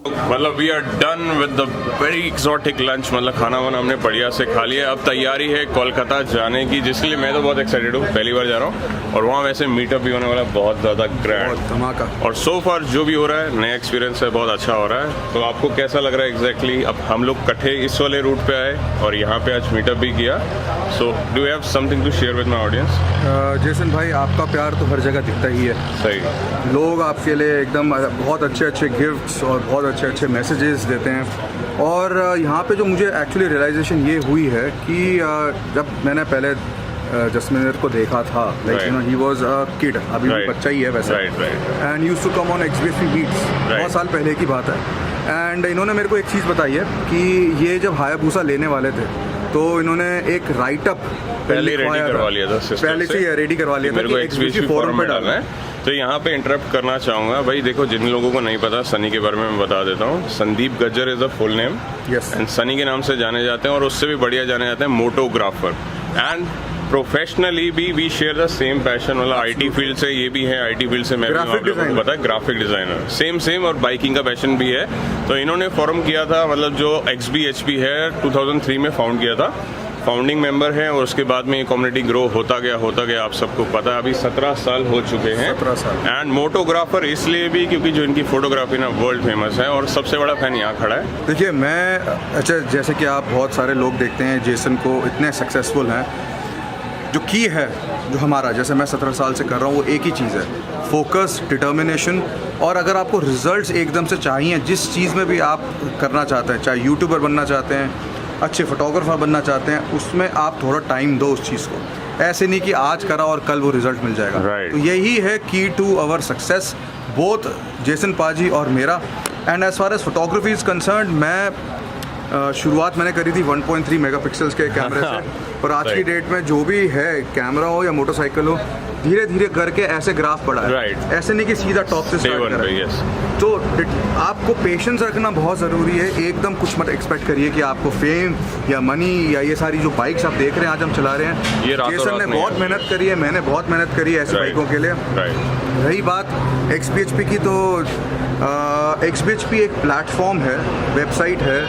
मतलब we are done with the very exotic lunch, मतलब खाना वाना हमने बढ़िया से खा लिया। अब तैयारी है कोलकाता जाने की, जिसके लिए मैं तो बहुत एक्साइटेड हूँ, पहली बार जा रहा हूँ। और वहाँ वैसे मीटअप भी होने वाला है बहुत ज़्यादा ग्रैंड, धमाका। और सो फार जो भी हो रहा है नया एक्सपीरियंस है, बहुत अच्छा हो रहा है। तो आपको कैसा लग रहा है एग्जैक्टली? अब हम लोग इकट्ठे इस वाले रूट पे आए और यहाँ पे आज मीटअप भी किया। So do have something to share with my audience? Jason भाई, आपका प्यार तो हर जगह दिखता ही है। सही, लोग आपके लिए एकदम बहुत अच्छे अच्छे गिफ्ट्स और बहुत अच्छे अच्छे मैसेजेस देते हैं। और यहाँ पे जो मुझे एक्चुअली रियलाइजेशन ये हुई है कि जब मैंने पहले जसमीर को देखा था, like you know he was a kid, अभी भी बच्चा ही है वैसे, and used to come on XBFC beats, बहुत साल पहले की बात है। एंड इन्होंने मेरे को एक चीज़ बताई है कि ये जब हायाबुसा लेने वाले थे तो इन्होंने एक राइटअप पहले रेडी करवा लिया था, पहले से रेडी करवा लिया था कि XBFC फोरम पे डालना है। तो यहाँ पे इंटरप्ट करना चाहूँगा भाई, देखो जिन लोगों को नहीं पता सनी के बारे में मैं बता देता हूँ। Sandeep Gajjar is the full name, and Sunny के नाम से जाने जाते हैं, और उससे भी बढ़िया जाने जाते हैं मोटोग्राफर। एंड प्रोफेशनली भी we share the same passion, मतलब IT फील्ड से ये भी है, IT फील्ड से मैं भी, आप लोगों को पता है, ग्राफिक डिजाइनर सेम, और बाइकिंग का पैशन भी है। तो इन्होंने फॉर्म किया था, मतलब जो XBHP है 2003 में फाउंड किया था, फाउंडिंग मेंबर है, और उसके बाद में ये कम्युनिटी ग्रो होता गया, आप सबको पता है। अभी 17 साल हो चुके हैं। 17 साल। एंड मोटोग्राफर इसलिए भी क्योंकि जो इनकी फोटोग्राफी ना वर्ल्ड फेमस है, और सबसे बड़ा फैन यहाँ खड़ा है। देखिए मैं, अच्छा जैसे कि आप बहुत सारे लोग देखते हैं जेसन को इतने सक्सेसफुल हैं, जो की है जो हमारा, जैसे मैं 17 साल से कर रहा हूँ, वो एक ही चीज़ है, फोकस, डिटर्मिनेशन। और अगर आपको रिजल्ट्स एकदम से चाहिए जिस चीज़ में भी आप करना चाहते हैं, चाहे यूट्यूबर बनना चाहते हैं, अच्छे फोटोग्राफर बनना चाहते हैं, उसमें आप थोड़ा टाइम दो उस चीज़ को। ऐसे नहीं कि आज करा और कल वो रिजल्ट मिल जाएगा। Right. तो यही है की to our success, both Jason paaji और मेरा। And as far as photography is concern, मैं शुरुआत मैंने करी थी 1.3 मेगापिक्सल्स के कैमरे से, और आज की डेट में जो भी है, कैमरा हो या मोटरसाइकिल हो, धीरे धीरे करके ऐसे ग्राफ बढ़ा है। Right. ऐसे नहीं कि सीधा टॉप से Day स्टार्ट one करा पे, है। yes. तो आपको पेशेंस रखना बहुत ज़रूरी है। एकदम कुछ मत एक्सपेक्ट करिए कि आपको फेम या मनी या ये सारी जो बाइक्स आप देख रहे हैं आज हम चला रहे हैं, ये रातों जेसन रात ने नहीं बहुत है। मेहनत करी है, मैंने बहुत मेहनत करी है ऐसी Right. बाइकों के लिए। राइट। रही बात XPHP की, तो XPHP एक प्लेटफॉर्म है, वेबसाइट है,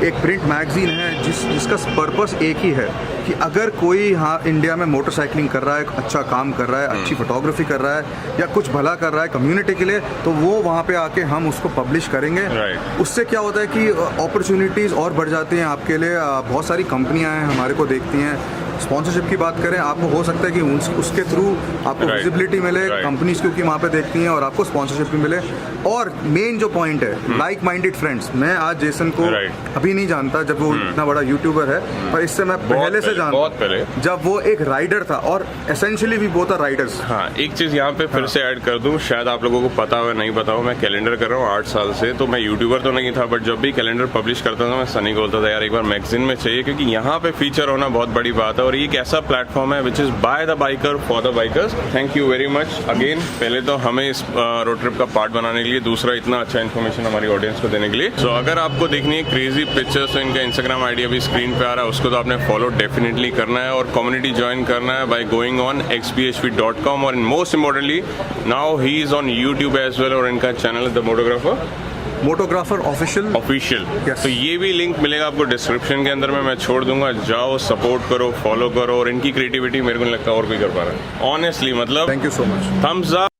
एक प्रिंट मैगजीन है जिसका पर्पस एक ही है कि अगर कोई यहाँ इंडिया में मोटरसाइकिलिंग कर रहा है, अच्छा काम कर रहा है, अच्छी फोटोग्राफी कर रहा है या कुछ भला कर रहा है कम्युनिटी के लिए, तो वो वहाँ पे आके हम उसको पब्लिश करेंगे। Right. उससे क्या होता है कि अपॉर्चुनिटीज़ और बढ़ जाती हैं आपके लिए। बहुत सारी कंपनियाँ हैं हमारे को देखती हैं। स्पॉन्सरशिप की बात करें, आपको हो सकता है कि उसके थ्रू आपको Right. विजिबिलिटी मिले, Right. कंपनीज क्योंकि वहाँ पे देखती हैं और आपको स्पॉन्सरशिप भी मिले। और मेन जो पॉइंट है, लाइक माइंडेड फ्रेंड्स। मैं आज जेसन को Right. अभी नहीं जानता जब वो इतना बड़ा यूट्यूबर है, पर इससे मैं पहले से जानता, बहुत पहले, जब वो एक राइडर था और एसेंशियली भी वो था राइडर्स। हाँ, एक चीज यहाँ पे फिर से ऐड कर दूं, शायद आप लोगों को पता हो नहीं पता हो, मैं कैलेंडर कर रहा हूँ 8 साल से। तो मैं यूट्यूबर तो नहीं था, बट जब भी कैलेंडर पब्लिश करता था मैं सनी को बोलता था यार एक बार मैगजीन में चाहिए, क्योंकि यहाँ पे फीचर होना बहुत बड़ी बात है। और ये एक ऐसा प्लेटफॉर्म है which is by the biker for the bikers. Thank you very much again, पहले तो हमें इस रोड ट्रिप का पार्ट बनाने के लिए, दूसरा इतना अच्छा इन्फॉर्मेशन हमारी ऑडियंस को देने के लिए। सो अगर आपको देखनी है क्रेजी पिक्चर्स, तो इनका इंस्टाग्राम आईडी अभी स्क्रीन पे आ रहा है, उसको तो आपने फॉलो डेफिनेटली करना है और कम्युनिटी ज्वाइन करना है बाय गोइंग ऑन xphp.com। और most importantly now he is on YouTube as well, और इनका चैनल है the motographer official. Official. Yes. तो ये भी लिंक मिलेगा आपको डिस्क्रिप्शन के अंदर में, मैं छोड़ दूंगा। जाओ, सपोर्ट करो, फॉलो करो, और इनकी क्रिएटिविटी मेरे को नहीं लगता और कोई कर पा रहा है ऑनेस्टली। मतलब thank you so much. Thumbs up.